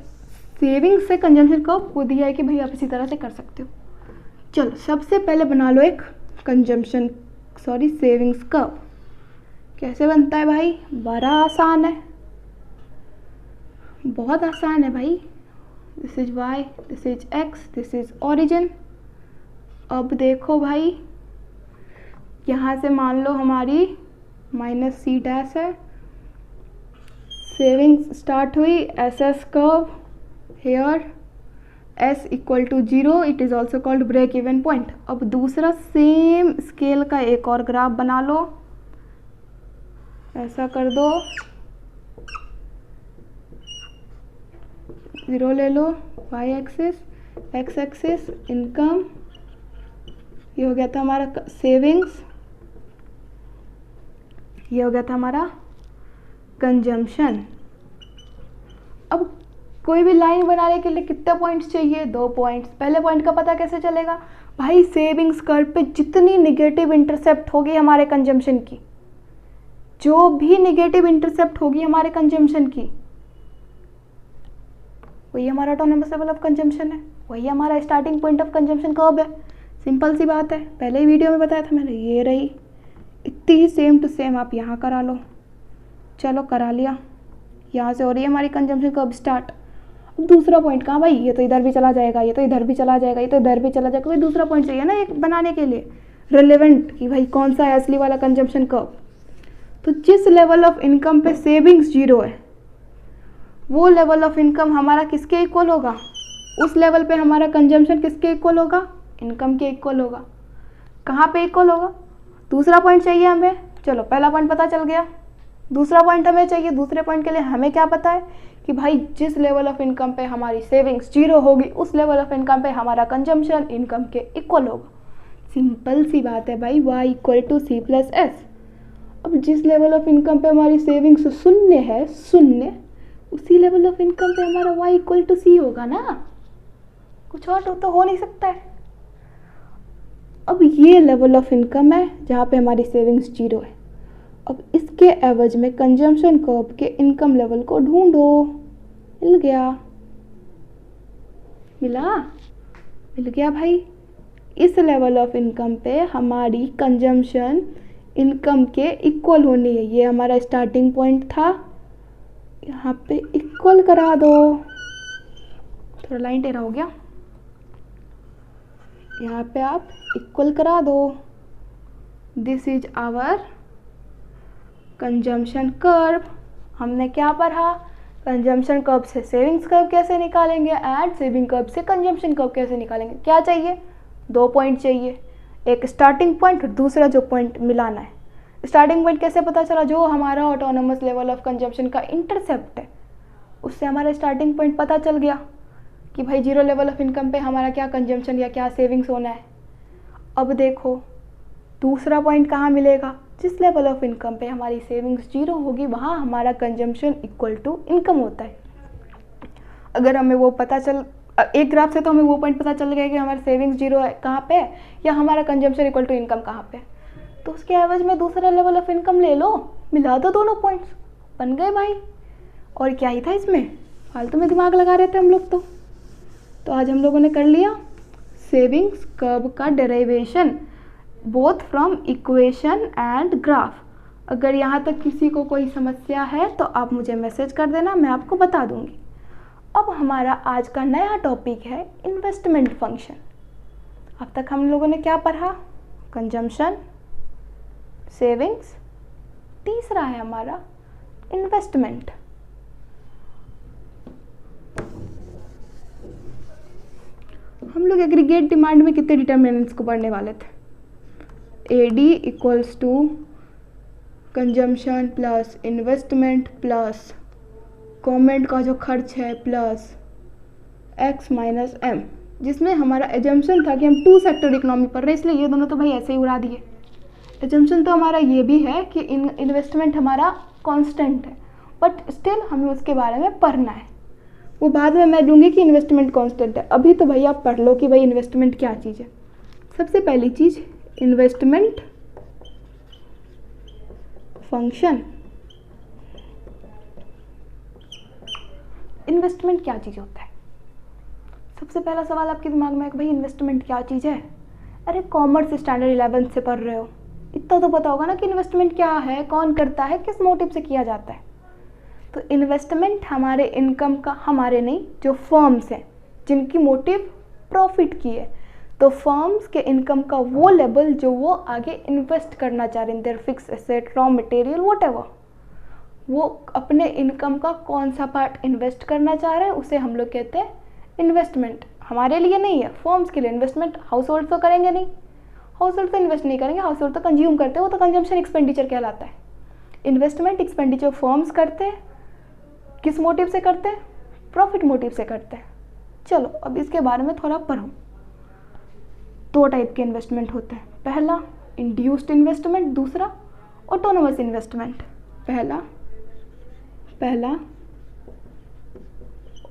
सेविंग से कंजम्पशन कर्व वो दिया है कि भाई आप इसी तरह से कर सकते हो। चलो सबसे पहले बना लो एक सेविंग्स कर्व। कैसे बनता है भाई, बड़ा आसान है, बहुत आसान है भाई। This is Y, this is X, this is origin. अब देखो भाई यहाँ से मान लो हमारी -c' है, सेविंग्स स्टार्ट हुई, S S curve here, s equal to 0, it is also called break even point. अब दूसरा सेम स्केल का एक और ग्राफ बना लो, ऐसा कर दो, 0 ले लो, y axis, x axis income, ये हो गया था हमारा सेविंग्स, ये हो गया था हमारा कंजम्पशन। अब कोई भी लाइन बनाने के लिए कितने पॉइंट्स चाहिए, 2 पॉइंट्स। पहले पॉइंट का पता कैसे चलेगा भाई, सेविंग्स कर्व पे जितनी निगेटिव इंटरसेप्ट होगी हमारे कंजम्पशन की, जो भी निगेटिव इंटरसेप्ट होगी हमारे कंजम्पशन की, वही हमारा ऑटोनोमस लेवल ऑफ कंजम्पशन है, वही हमारा starting point of consumption curve है। सिंपल सी बात है, पहले ही वीडियो में बताया था मैंने, ये रही इतनी ही सेम टू सेम आप यहाँ करा लो। चलो करा लिया, यहाँ से हो रही है हमारी कंजम्पशन कर्व स्टार्ट। अब दूसरा पॉइंट कहाँ भाई, ये तो इधर भी चला जाएगा, ये तो इधर भी चला जाएगा, ये तो इधर भी चला जाएगा, कोई दूसरा पॉइंट चाहिए ना एक बनाने के लिए रिलेवेंट, कि भाई कौन सा है असली वाला कंजम्पशन कर्व। तो जिस लेवल ऑफ इनकम पे सेविंग्स 0 है, वो लेवल ऑफ इनकम हमारा किसके इक्वल होगा, उस लेवल पे हमारा कंजम्पशन किसके इक्वल होगा, इनकम के इक्वल होगा। कहाँ पे इक्वल होगा, दूसरा पॉइंट चाहिए हमें। चलो पहला पॉइंट पता चल गया, दूसरा पॉइंट हमें चाहिए। दूसरे पॉइंट के लिए हमें क्या पता है कि भाई जिस लेवल ऑफ इनकम पे हमारी सेविंग्स 0 होगी, उस लेवल ऑफ इनकम पे हमारा कंजम्पशन इनकम के इक्वल होगा। सिंपल सी बात है भाई, y equal to c plus S. अब जिस लेवल ऑफ इनकम पे हमारी सेविंग्स 0 है, 0, उसी लेवल ऑफ इनकम पे हमारा y इक्वल टू c होगा ना, कुछ और तो हो नहीं सकता है। अब ये लेवल ऑफ इनकम है जहाँ पे हमारी सेविंग्स 0 है। अब इसके एवज में कंजम्पशन कर्व के इनकम लेवल को ढूंढो। मिल गया, मिल गया भाई। इस लेवल ऑफ इनकम पे हमारी कंजम्पशन इनकम के इक्वल होनी है। ये हमारा स्टार्टिंग पॉइंट था, यहाँ पे इक्वल करा दो। थोड़ा लाइन टेढ़ा हो गया, यहाँ पे आप इक्वल करा दो। This is our consumption curve. हमने क्या पढ़ा, कंजम्पशन कर्व से सेविंग्स कर्व कैसे निकालेंगे एंड सेविंग कर्व से कंजम्पशन कर्व कैसे निकालेंगे। क्या चाहिए, 2 पॉइंट चाहिए, एक स्टार्टिंग पॉइंट और दूसरा जो पॉइंट मिलाना है। स्टार्टिंग पॉइंट कैसे पता चला, जो हमारा ऑटोनोमस लेवल ऑफ कंजम्पशन का इंटरसेप्ट है, उससे हमारा स्टार्टिंग पॉइंट पता चल गया कि भाई 0 लेवल ऑफ इनकम पे हमारा क्या कंजम्पशन या क्या सेविंग्स होना है। अब देखो दूसरा पॉइंट कहाँ मिलेगा, जिस लेवल ऑफ इनकम पे हमारी सेविंग्स जीरो होगी वहाँ हमारा कंजम्पशन इक्वल टू इनकम होता है। अगर हमें वो पता चल, एक ग्राफ से तो हमें वो पॉइंट पता चल गया कि हमारा सेविंग्स जीरो है कहाँ पे है या हमारा कंजम्पशन इक्वल टू इनकम कहाँ पे है, तो उसके एवज में दूसरा लेवल ऑफ इनकम ले लो, मिला दो दोनों पॉइंट्स, बन गए भाई। और क्या ही था इसमें, फालतू में दिमाग लगा रहे थे हम लोग। तो आज हम लोगों ने कर लिया सेविंग्स कर्व का derivation both from equation and graph. अगर यहाँ तक किसी को कोई समस्या है तो आप मुझे मैसेज कर देना, मैं आपको बता दूंगी। अब हमारा आज का नया टॉपिक है इन्वेस्टमेंट फंक्शन। अब तक हम लोगों ने क्या पढ़ा, कंजम्पशन, सेविंग्स, तीसरा है हमारा इन्वेस्टमेंट। हम लोग एग्रीगेट डिमांड में कितने डिटर्मिनेंट्स को पढ़ने वाले थे, AD equals to consumption plus investment plus government का जो खर्च है प्लस एक्स माइनस एम, जिसमें हमारा एजम्पशन था कि हम टू सेक्टर इकोनॉमी पढ़ रहे हैं, इसलिए ये दोनों तो भाई ऐसे ही उड़ा दिए। एजम्पशन तो हमारा ये भी है कि इन्वेस्टमेंट हमारा कांस्टेंट है, बट स्टिल हमें उसके बारे में पढ़ना है, वो बाद में मैं दूंगी कि इन्वेस्टमेंट कांस्टेंट है। अभी तो भाई आप पढ़ लो कि भाई इन्वेस्टमेंट क्या चीज़ है। सबसे पहली चीज़ इन्वेस्टमेंट फंक्शन। इन्वेस्टमेंट क्या चीज़ होता है, सबसे पहला सवाल आपके दिमाग में है कि भाई इन्वेस्टमेंट क्या चीज़ है। अरे कॉमर्स स्टैंडर्ड 11 से पढ़ रहे हो, इतना तो पता होगा ना कि इन्वेस्टमेंट क्या है, कौन करता है, किस मोटिव से किया जाता है। तो इन्वेस्टमेंट हमारे इनकम का, हमारे नहीं, जो फर्म्स हैं जिनकी मोटिव प्रॉफिट की है, तो फर्म्स के इनकम का वो लेवल जो वो आगे इन्वेस्ट करना चाह रहे हैं, there fix asset, raw material, whatever, वो अपने इनकम का कौन सा पार्ट इन्वेस्ट करना चाह रहे हैं, उसे हम लोग कहते हैं इन्वेस्टमेंट। हमारे लिए नहीं है, फर्म्स के लिए इन्वेस्टमेंट। हाउस होल्ड तो करेंगे नहीं, हाउस होल्ड तो इन्वेस्ट नहीं करेंगे, हाउस होल्ड तो कंज्यूम करते हैं, वो तो कंजम्पशन एक्सपेंडिचर कहलाता है। इन्वेस्टमेंट एक्सपेंडिचर फर्म्स करते हैं, किस मोटिव से करते हैं, प्रॉफिट मोटिव से करते हैं। चलो अब इसके बारे में थोड़ा पढ़ो। दो टाइप के इन्वेस्टमेंट होते हैं, पहला इंड्यूस्ड इन्वेस्टमेंट, दूसरा ऑटोनोमस इन्वेस्टमेंट। पहला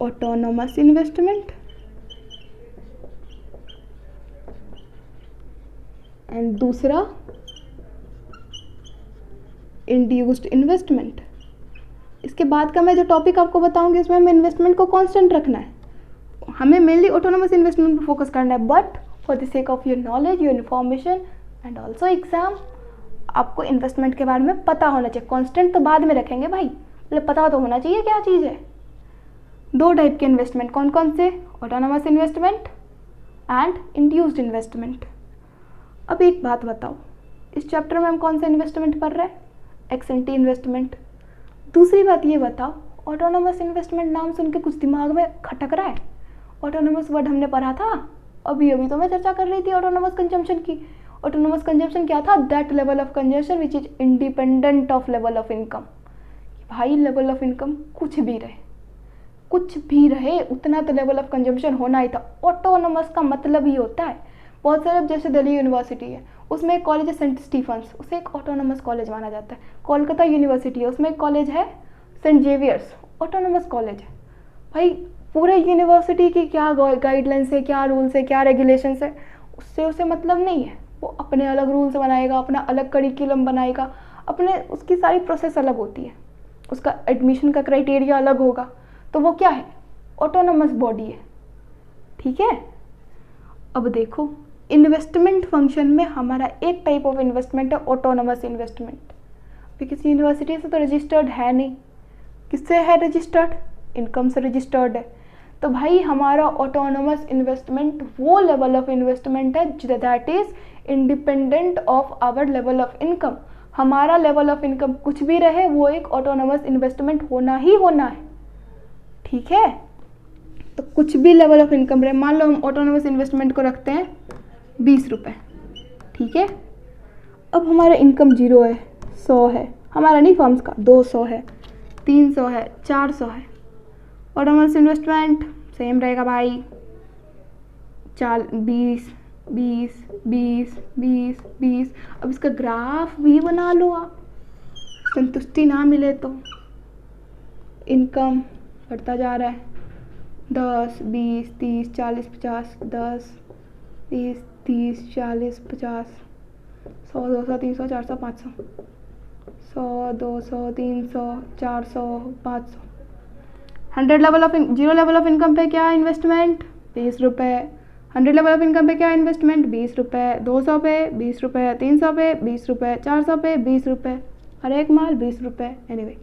ऑटोनोमस इन्वेस्टमेंट एंड दूसरा इंड्यूस्ड इन्वेस्टमेंट। इसके बाद का मैं जो टॉपिक आपको बताऊंगी उसमें हमें इन्वेस्टमेंट को कांस्टेंट रखना है, हमें मेनली ऑटोनोमस इन्वेस्टमेंट पर फोकस करना है, but for the sake of your knowledge, your information and also exam, आपको इन्वेस्टमेंट के बारे में पता होना चाहिए। कांस्टेंट तो बाद में रखेंगे भाई, मतलब पता तो होना चाहिए क्या चीज़ है। दो टाइप के इन्वेस्टमेंट कौन कौन से, autonomous investment and induced investment. अब एक बात बताओ, इस चैप्टर में हम कौन सा इन्वेस्टमेंट पढ़ रहे हैं, एक्स एंटी इन्वेस्टमेंट। दूसरी बात ये बताओ, ऑटोनोमस इन्वेस्टमेंट नाम सुन के कुछ दिमाग में खटक रहा है, ऑटोनोमस वर्ड हमने पढ़ा था अभी तो मैं चर्चा कर रही थी ऑटोनोमस कंजम्पशन की। ऑटोनोमस कंजम्पशन क्या था, that level of consumption which is independent of level of income. भाई लेवल ऑफ इनकम कुछ भी रहे उतना तो लेवल ऑफ कंजम्पशन होना ही था। ऑटोनोमस का मतलब ही होता है, बहुत सारे, जैसे दिल्ली यूनिवर्सिटी है, उसमें एक कॉलेज है सेंट स्टीफन्स, उसे एक ऑटोनोमस कॉलेज माना जाता है। कोलकाता यूनिवर्सिटी है, उसमें एक कॉलेज है सेंट जेवियर्स, ऑटोनोमस कॉलेज है। भाई पूरे यूनिवर्सिटी की क्या गाइडलाइंस है, क्या रूल्स है, क्या रेगुलेशंस है, उससे उसे मतलब नहीं है। वो अपने अलग रूल्स बनाएगा, अपना अलग करिकुलम बनाएगा, अपने, उसकी सारी प्रोसेस अलग होती है, उसका एडमिशन का क्राइटेरिया अलग होगा। तो वो क्या है, ऑटोनोमस बॉडी है, ठीक है। अब देखो इन्वेस्टमेंट फंक्शन में हमारा एक टाइप ऑफ इन्वेस्टमेंट है ऑटोनोमस इन्वेस्टमेंट। अभी किसी यूनिवर्सिटी से तो रजिस्टर्ड है नहीं, किससे है रजिस्टर्ड, इनकम से रजिस्टर्ड है। तो भाई हमारा ऑटोनोमस इन्वेस्टमेंट वो लेवल ऑफ इन्वेस्टमेंट है that is independent of our level of income. हमारा लेवल ऑफ इनकम कुछ भी रहे, वो एक ऑटोनोमस इन्वेस्टमेंट होना ही होना है, ठीक है। तो कुछ भी लेवल ऑफ इनकम रहे, मान लो हम ऑटोनोमस इन्वेस्टमेंट को रखते हैं 20 रुपये, ठीक है। अब हमारा इनकम 0 है, 100 है, हमारा नहीं फर्म्स का, 200 है, 300 है, 400 है। ऑटोनोमस इन्वेस्टमेंट सेम रहेगा भाई, 20 20 20 20 20। अब इसका ग्राफ भी बना लो आप, संतुष्टि ना मिले तो। इनकम बढ़ता जा रहा है, 10 20 30 40 50, 10 20 30 40 50, 100 200 300 400 500, 100 200 300 400 500। 100 level of zero level of income पे क्या इन्वेस्टमेंट? 20 रुपये। 100 लेवल ऑफ इनकम पे क्या इन्वेस्टमेंट? 20 रुपये। 200 पे 20 रुपये, 300 पे 20 रुपये, 400 पे 20 रुपये, हर एक माल 20 रुपये। एनीवे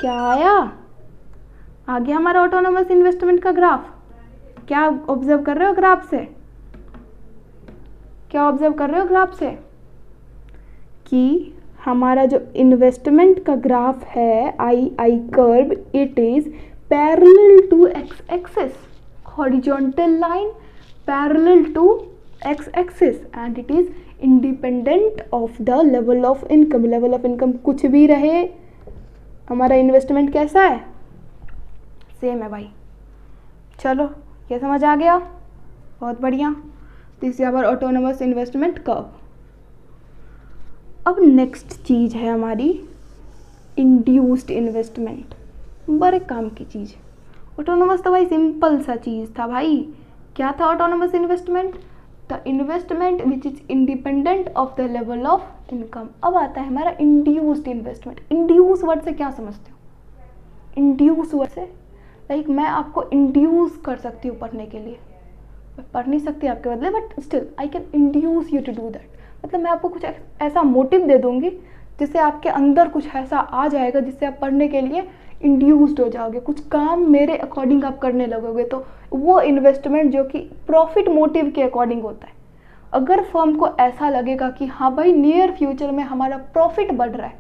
क्या आया? आ गया हमारा ऑटोनोमस इन्वेस्टमेंट का ग्राफ। क्या ऑब्जर्व कर रहे हो ग्राफ से? क्या ऑब्जर्व कर रहे हो ग्राफ से? कि हमारा जो इन्वेस्टमेंट का ग्राफ है I curve, it is parallel to x axis, horizontal line parallel to x axis, and it is independent of the level of income. Level of income कुछ भी रहे, हमारा इन्वेस्टमेंट कैसा है? सेम है भाई। चलो ये समझ आ गया, बहुत बढ़िया। This is our autonomous investment curve. अब नेक्स्ट चीज़ है हमारी इंड्यूस्ड इन्वेस्टमेंट। बड़े काम की चीज़। ऑटोनोमस तो भाई सिंपल सा चीज़ था भाई। क्या था autonomous investment? The investment which is independent of the level of income. अब आता है हमारा इंड्यूस्ड इन्वेस्टमेंट। इंड्यूस वर्ड से क्या समझते हो? इंड्यूस वर्ड से लाइक मैं आपको इंड्यूस कर सकती हूँ पढ़ने के लिए। मैं पढ़ नहीं सकती आपके बदले, but still I can induce you to do that. मतलब मैं आपको कुछ ऐसा मोटिव दे दूंगी जिससे आपके अंदर कुछ ऐसा आ जाएगा जिससे आप पढ़ने के लिए इंड्यूस्ड हो जाओगे, कुछ काम मेरे अकॉर्डिंग आप करने लगोगे। तो वो इन्वेस्टमेंट जो कि प्रॉफिट मोटिव के अकॉर्डिंग होता है। अगर फर्म को ऐसा लगेगा कि हाँ भाई नियर फ्यूचर में हमारा प्रॉफिट बढ़ रहा है,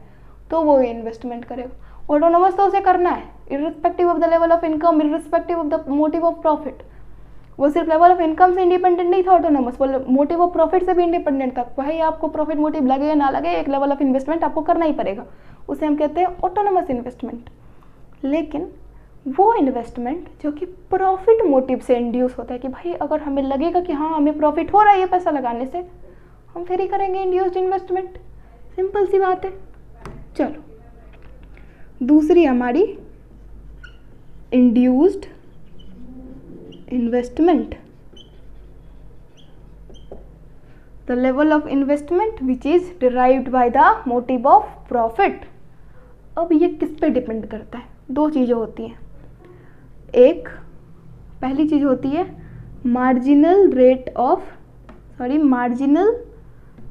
तो वो इन्वेस्टमेंट करेगा। ऑटोनोमस तो उसे करना है irrespective of the level of income, irrespective of the motive of profit. वो सिर्फ लेवल ऑफ इनकम से इंडिपेंडेंट नहीं था ऑटोनोमस, वो मोटिव ऑफ प्रॉफिट से भी इंडिपेंडेंट था। भाई आपको प्रॉफिट मोटिव लगे या ना लगे, एक लेवल ऑफ इन्वेस्टमेंट आपको करना ही पड़ेगा। उसे हम कहते हैं ऑटोनोमस इन्वेस्टमेंट। लेकिन वो इन्वेस्टमेंट जो कि प्रॉफिट मोटिव से इंड्यूस होता है कि भाई अगर हमें लगेगा कि हाँ हमें प्रॉफिट हो रहा है ये पैसा लगाने से, हम फिर ही करेंगे इंड्यूस्ड इन्वेस्टमेंट। सिंपल सी बात है। चलो दूसरी हमारी induced investment, the level of investment which is derived by the motive of profit. अब ये किस पे डिपेंड करता है? दो चीज़ें होती हैं। एक पहली चीज़ होती है मार्जिनल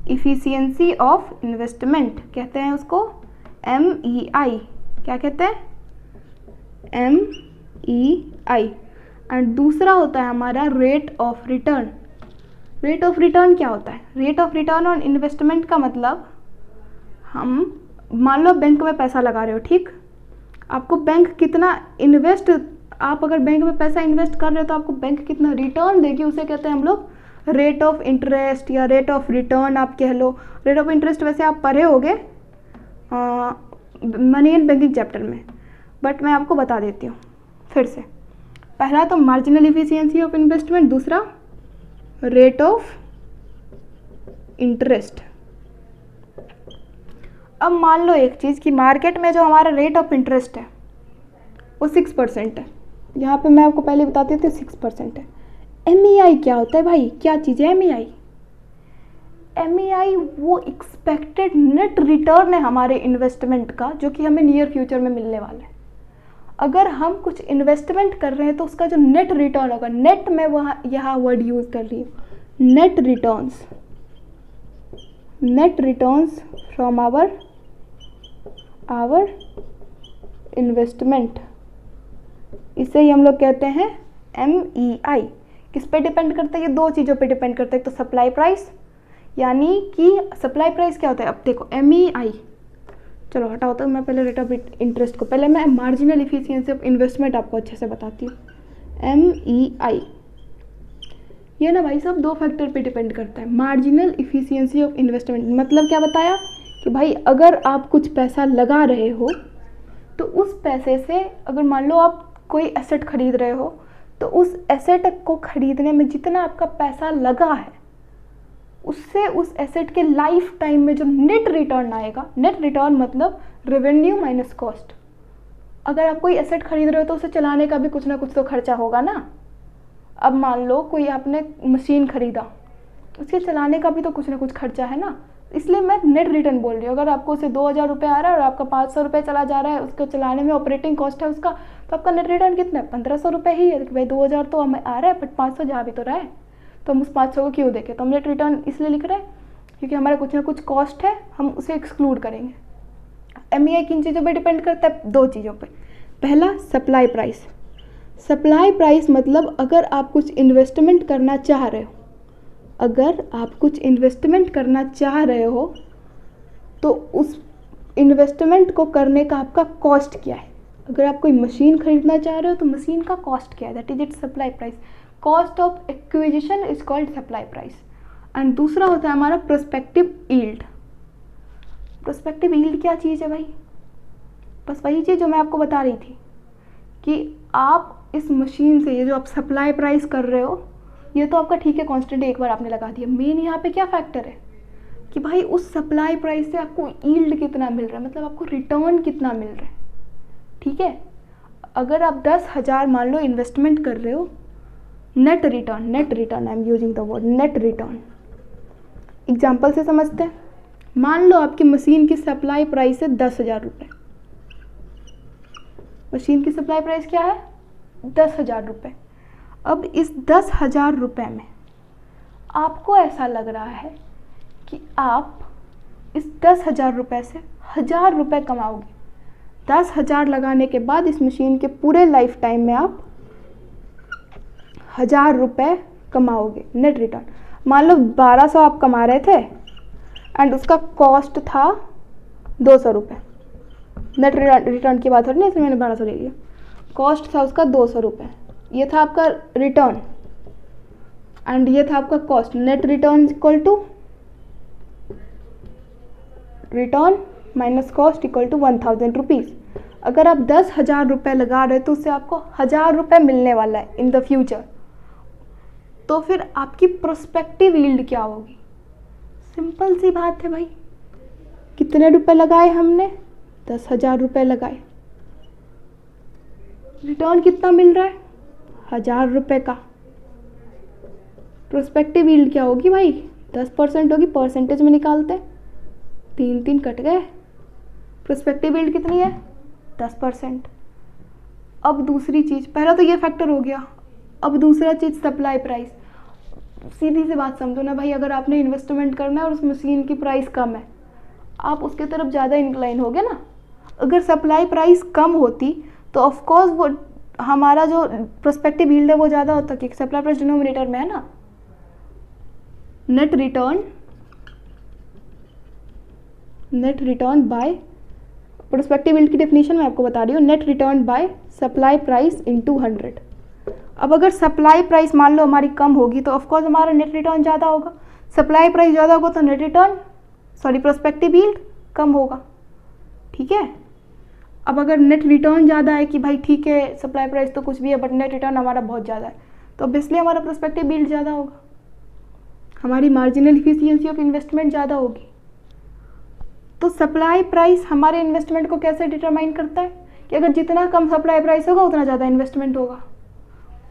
इफिशियंसी ऑफ इन्वेस्टमेंट, कहते हैं उसको MEI। क्या कहते हैं? MEI। एंड दूसरा होता है हमारा rate of return. Rate of return क्या होता है? Rate of return on investment का मतलब, हम मान लो बैंक में पैसा लगा रहे हो, ठीक? आपको बैंक कितना आप अगर बैंक में पैसा इन्वेस्ट कर रहे हो तो आपको बैंक कितना रिटर्न देगी, उसे कहते हैं हम लोग रेट ऑफ इंटरेस्ट या रेट ऑफ रिटर्न आप कह लो। रेट ऑफ इंटरेस्ट वैसे आप पढ़े होगे मनी एंड बैंकिंग चैप्टर में, बट मैं आपको बता देती हूँ फिर से। पहला तो मार्जिनल इफिशियंसी ऑफ इन्वेस्टमेंट, दूसरा रेट ऑफ इंटरेस्ट। अब मान लो एक चीज़ कि मार्केट में जो हमारा रेट ऑफ इंटरेस्ट है वो 6% है। यहाँ पे मैं आपको पहले बताती थी 6% है। MEI क्या होता है भाई? क्या चीज़ है MEI? MEI वो एक्सपेक्टेड नेट रिटर्न है हमारे इन्वेस्टमेंट का, जो कि हमें नियर फ्यूचर में मिलने वाला है। अगर हम कुछ इन्वेस्टमेंट कर रहे हैं तो उसका जो नेट रिटर्न होगा, नेट में वहाँ यहाँ वर्ड यूज़ कर रही हूँ, net returns from our investment, इसे ही हम लोग कहते हैं MEI। किस पे डिपेंड करता है? ये दो चीज़ों पे डिपेंड करता है। तो सप्लाई प्राइस, यानी कि सप्लाई प्राइस क्या होता है? अब देखो MEI, चलो हटाओ तो मैं पहले रेट ऑफ इंटरेस्ट को, पहले मैं मार्जिनल इफिशियंसी ऑफ इन्वेस्टमेंट आपको अच्छे से बताती हूँ। MEI ये ना भाई सब दो फैक्टर पे डिपेंड करता है। मार्जिनल इफिशियंसी ऑफ इन्वेस्टमेंट मतलब क्या बताया कि भाई अगर आप कुछ पैसा लगा रहे हो तो उस पैसे से, अगर मान लो आप कोई एसेट खरीद रहे हो तो उस एसेट को खरीदने में जितना आपका पैसा लगा है उससे उस एसेट के लाइफ टाइम में जो नेट रिटर्न आएगा, नेट रिटर्न मतलब रेवेन्यू माइनस कॉस्ट। अगर आप कोई एसेट खरीद रहे हो तो उसे चलाने का भी कुछ ना कुछ तो खर्चा होगा ना। अब मान लो कोई आपने मशीन खरीदा, उसके चलाने का भी तो कुछ ना कुछ खर्चा है ना, इसलिए मैं नेट रिटर्न बोल रही हूँ। अगर आपको उसे 2000 रुपये आ रहा है और आपका 500 रुपये चला जा रहा है, उसको चलाने में ऑपरेटिंग कॉस्ट है उसका, तो आपका नेट रिटर्न कितना है? 1500 रुपये ही है। भाई 2000 तो हमें आ रहा है बट 500 जा भी तो रहा है, तो हम उस 500 को क्यों देखें? तो हम नेट रिटर्न इसलिए लिख रहे हैं क्योंकि हमारा कुछ ना कुछ कॉस्ट है, हम उसे एक्सक्लूड करेंगे। MEI किन चीज़ों पे डिपेंड करता है? 2 चीज़ों पे। पहला सप्लाई प्राइस। सप्लाई प्राइस मतलब अगर आप कुछ इन्वेस्टमेंट करना चाह रहे हो, अगर आप कुछ इन्वेस्टमेंट करना चाह रहे हो तो उस इन्वेस्टमेंट को करने का आपका कॉस्ट क्या है। अगर आप कोई मशीन खरीदना चाह रहे हो तो मशीन का कॉस्ट क्या है? That is it's supply price. Cost of acquisition is called supply price. And दूसरा होता है हमारा प्रोस्पेक्टिव यील्ड। प्रोस्पेक्टिव यील्ड क्या चीज़ है भाई? बस वही चीज़ जो मैं आपको बता रही थी कि आप इस मशीन से, ये जो आप सप्लाई प्राइस कर रहे हो, ये तो आपका ठीक है कांस्टेंट, एक बार आपने लगा दिया। मेन यहाँ पे क्या फैक्टर है कि भाई उस सप्लाई प्राइस से आपको यील्ड कितना मिल रहा है, मतलब आपको रिटर्न कितना मिल रहा है। ठीक है, अगर आप 10,000 मान लो इन्वेस्टमेंट कर रहे हो, net return I am using the word net return. Example से समझते हैं। मान लो आपकी मशीन की सप्लाई प्राइस है 10,000 रुपये। मशीन की सप्लाई प्राइस क्या है? 10,000 रुपये। अब इस 10,000 रुपये में आपको ऐसा लग रहा है कि आप इस 10,000 रुपये से 1,000 रुपये कमाओगे। 10,000 लगाने के बाद इस मशीन के पूरे लाइफ टाइम में आप 1,000 रुपये कमाओगे नेट रिटर्न। मान लो 1200 आप कमा रहे थे एंड उसका कॉस्ट था 200 रुपये। नेट रिटर्न की बात हो रही है इसलिए मैंने 1200 ले लिया। कॉस्ट था उसका 200 रुपये, ये था आपका रिटर्न एंड ये था आपका cost. Net return equal to return minus cost equal to 1000 rupees. अगर आप 10,000 रुपये लगा रहे हो तो उससे आपको 1,000 रुपये मिलने वाला है इन द फ्यूचर। तो फिर आपकी प्रोस्पेक्टिव यील्ड क्या होगी? सिंपल सी बात है भाई, कितने रुपए लगाए हमने? 10,000 रुपये लगाए। रिटर्न कितना मिल रहा है? 1,000 रुपये का। प्रोस्पेक्टिव यील्ड क्या होगी भाई? 10% होगी। परसेंटेज में निकालते 3 कट गए। प्रोस्पेक्टिव यील्ड कितनी है? 10%। अब दूसरी चीज़, पहला तो ये फैक्टर हो गया। अब दूसरा चीज़ सप्लाई प्राइस। सीधी सी बात समझो ना भाई, अगर आपने इन्वेस्टमेंट करना है और उस मशीन की प्राइस कम है, आप उसके तरफ ज़्यादा इंक्लाइन होगे ना। अगर सप्लाई प्राइस कम होती तो ऑफकोर्स वो हमारा जो प्रोस्पेक्टिव यील्ड है वो ज़्यादा होता, क्योंकि सप्लाई प्राइस डिनोमिनेटर में है ना। Net return by prospective yield की डेफिनेशन मैं आपको बता रही हूँ, net return by supply price into 100। अब अगर सप्लाई प्राइस मान लो हमारी कम होगी तो ऑफकोर्स हमारा नेट रिटर्न ज़्यादा होगा। सप्लाई प्राइस ज़्यादा होगा तो नेट रिटर्न प्रोस्पेक्टिव यील्ड कम होगा। ठीक है, अब अगर नेट रिटर्न ज़्यादा है कि भाई ठीक है सप्लाई प्राइस तो कुछ भी है बट नेट रिटर्न हमारा बहुत ज़्यादा है, तो ऑब्वियसली हमारा प्रोस्पेक्टिव यील्ड ज़्यादा होगा, हमारी मार्जिनल इफिशियंसी ऑफ इन्वेस्टमेंट ज़्यादा होगी। तो सप्लाई प्राइस हमारे इन्वेस्टमेंट को कैसे डिटरमाइन करता है कि अगर जितना कम सप्लाई प्राइस होगा उतना ज़्यादा इन्वेस्टमेंट होगा।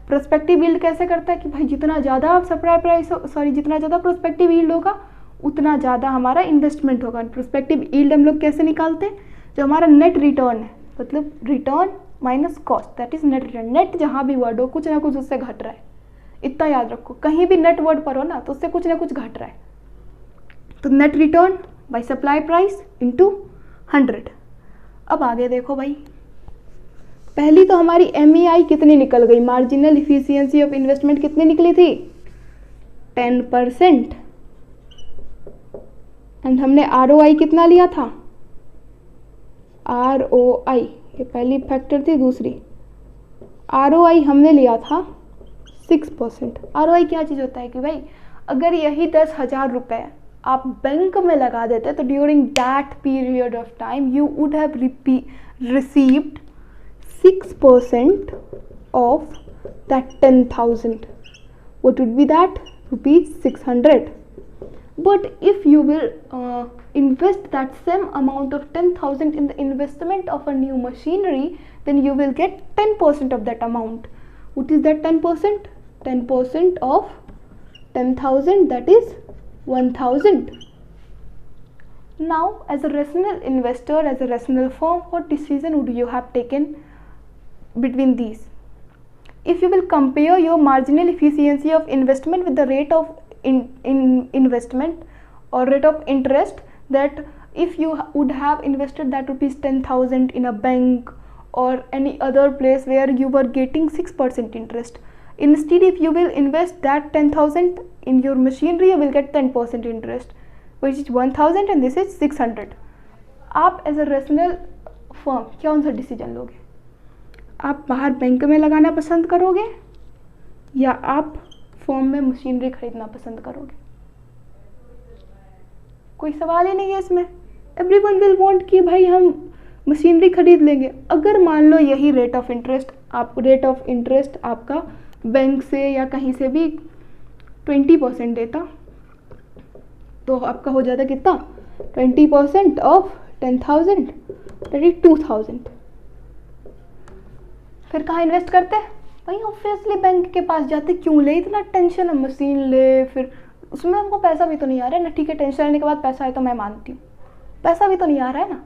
प्रोस्पेक्टिव यील्ड कैसे करता है कि भाई जितना ज़्यादा सप्लाई प्राइस जितना ज़्यादा प्रोस्पेक्टिव यील्ड होगा उतना ज़्यादा हमारा इन्वेस्टमेंट होगा। प्रोस्पेक्टिव यील्ड हम लोग कैसे निकालते हैं? जो हमारा नेट रिटर्न है, मतलब return minus cost, that is net return. Net जहाँ भी वर्ड हो कुछ ना कुछ उससे घट रहा है, इतना याद रखो। कहीं भी नेट वर्ड पर हो ना तो उससे कुछ ना कुछ घट रहा है। तो net written by supply price into 100। अब आगे देखो भाई, पहली तो हमारी MEI कितनी निकल गई? मार्जिनल इफिशियंसी ऑफ इन्वेस्टमेंट कितनी निकली थी? 10%। एंड हमने ROI कितना लिया था? ROI, ये पहली फैक्टर थी। दूसरी ROI हमने लिया था 6%। ROI क्या चीज़ होता है कि भाई अगर यही 10,000 रुपये आप बैंक में लगा देते तो during that period of time you would have received 6% of that 10,000. What would be that? Rupees 600. But if you will invest that same amount of 10,000 in the investment of a new machinery, then you will get 10% of that amount. What is that 10%? 10% of 10,000, that is 1,000. Now, as a rational investor, as a rational firm, what decision would you have taken between these? If you will compare your marginal efficiency of investment with the rate of investment or rate of interest, that if you would have invested that rupees 10,000 in a bank or any other place where you were getting 6% interest, instead if you will invest that 10,000 in your machinery, you will get 10% interest, which is 1,000 and this is 600. आप as a rational firm कौन सा decision लोगे? आप बाहर bank में लगाना पसंद करोगे या आप फर्म में मशीनरी खरीदना पसंद करोगे? कोई सवाल ही नहीं है इसमें. एवरीवन विल वांट कि भाई हम मशीनरी खरीद लेंगे. अगर मान लो यही रेट ऑफ इंटरेस्ट आपका बैंक से या कहीं से भी 20% देता, तो आपका हो जाता कितना? 20% ऑफ 10,000 दैट इज 2,000. फिर कहाँ इन्वेस्ट करते हैं भाई? ऑब्वियसली बैंक के पास जाते. क्यों ले इतना टेंशन? हम मशीन ले, फिर उसमें हमको पैसा भी तो नहीं आ रहा है ना. ठीक है, टेंशन लेने के बाद पैसा है तो मैं मानती हूँ, पैसा भी तो नहीं आ रहा है ना.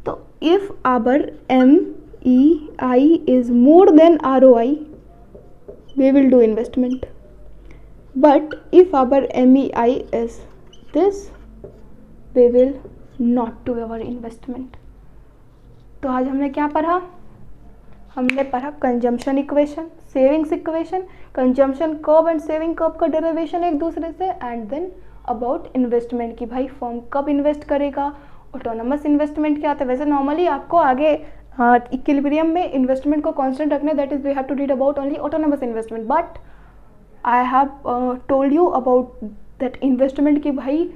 तो if our MEI is more than ROI, we will do investment. But if our MEI is this, we will not do our investment. तो आज हमने क्या पढ़ा? हमने पढ़ा consumption equation, savings equation, consumption curve and saving curve का derivation एक दूसरे से, एंड देन अबाउट इन्वेस्टमेंट कि भाई फर्म कब इन्वेस्ट करेगा, ऑटोनमस इन्वेस्टमेंट क्या आता है. वैसे नॉर्मली आपको आगे इक्विलिब्रियम में इन्वेस्टमेंट को कांस्टेंट रखना, that is we have to read about only autonomous investment. But I have told you about that investment कि भाई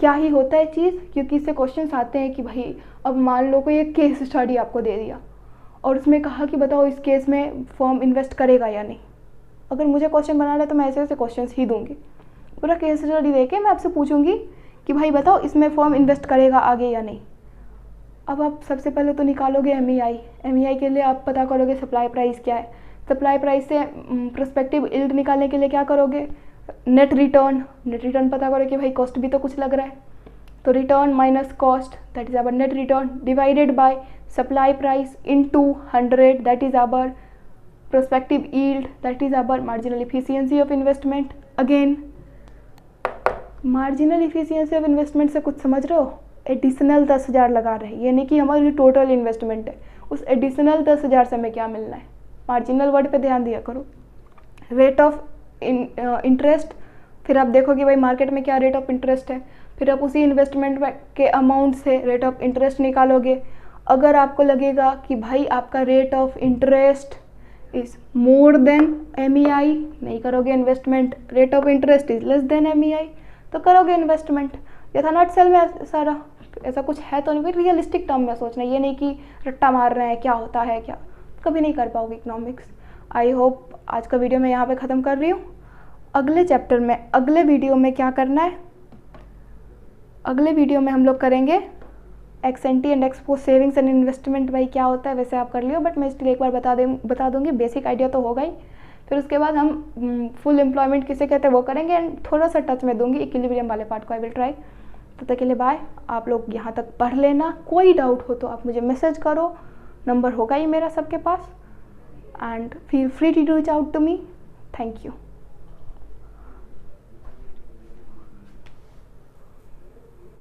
क्या ही होता है चीज़, क्योंकि इससे क्वेश्चंस आते हैं कि भाई अब मान लो कोई एक केस स्टडी आपको दे दिया और उसमें कहा कि बताओ इस केस में फर्म इन्वेस्ट करेगा या नहीं. अगर मुझे क्वेश्चन बनाना है तो मैं ऐसे ऐसे क्वेश्चंस ही दूंगी. पूरा केस स्टडी दे के मैं आपसे पूछूंगी कि भाई बताओ इसमें फर्म इन्वेस्ट करेगा आगे या नहीं. अब आप सबसे पहले तो निकालोगे MEI के लिए आप पता करोगे सप्लाई प्राइस क्या है. सप्लाई प्राइस से प्रोस्पेक्टिव यील्ड निकालने के लिए क्या करोगे? नेट रिटर्न पता करोगे कि भाई कॉस्ट भी तो कुछ लग रहा है, तो return minus cost that is our net return divided by supply price into 100 that is our prospective yield that is our marginal efficiency of investment. Again marginal efficiency of investment से कुछ समझ रहे हो? एडिशनल 10,000 लगा रहे हैं, ये नहीं कि हमारी टोटल इन्वेस्टमेंट है, उस एडिशनल 10,000 से हमें क्या मिलना है. मार्जिनल वर्ड पे ध्यान दिया करो. रेट ऑफ इंटरेस्ट, फिर आप देखो कि भाई मार्केट में क्या रेट ऑफ इंटरेस्ट है, फिर आप उसी इन्वेस्टमेंट के अमाउंट से रेट ऑफ इंटरेस्ट निकालोगे. अगर आपको लगेगा कि भाई आपका rate of interest is more then MEI, नहीं करोगे investment. Rate of interest is less than MEI, तो करोगे इन्वेस्टमेंट. ये था नटसेल में सारा. ऐसा कुछ है तो नहीं, रियलिस्टिक टर्म में सोचना, ये नहीं कि रट्टा मार रहे हैं क्या होता है क्या, कभी नहीं कर पाओगे इकोनॉमिक्स. आई होप आज का वीडियो मैं यहाँ पे ख़त्म कर रही हूँ. अगले चैप्टर में, अगले वीडियो में क्या करना है, अगले वीडियो में हम लोग करेंगे x anti and expose savings and investment. भाई क्या होता है वैसे आप कर लियो, बट मैं इसलिए एक बार बता दूँगी, बेसिक आइडिया तो होगा ही. फिर उसके बाद हम फुल एम्प्लॉयमेंट किसे कहते हैं वो करेंगे, एंड थोड़ा सा टच में दूंगी इक्विलिब्रियम वाले पार्ट को. I will try. तब तक के लिए बाय. आप लोग यहाँ तक पढ़ लेना. कोई डाउट हो तो आप मुझे मैसेज करो, नंबर होगा ही मेरा सबके पास, and feel free to reach out to me. Thank you.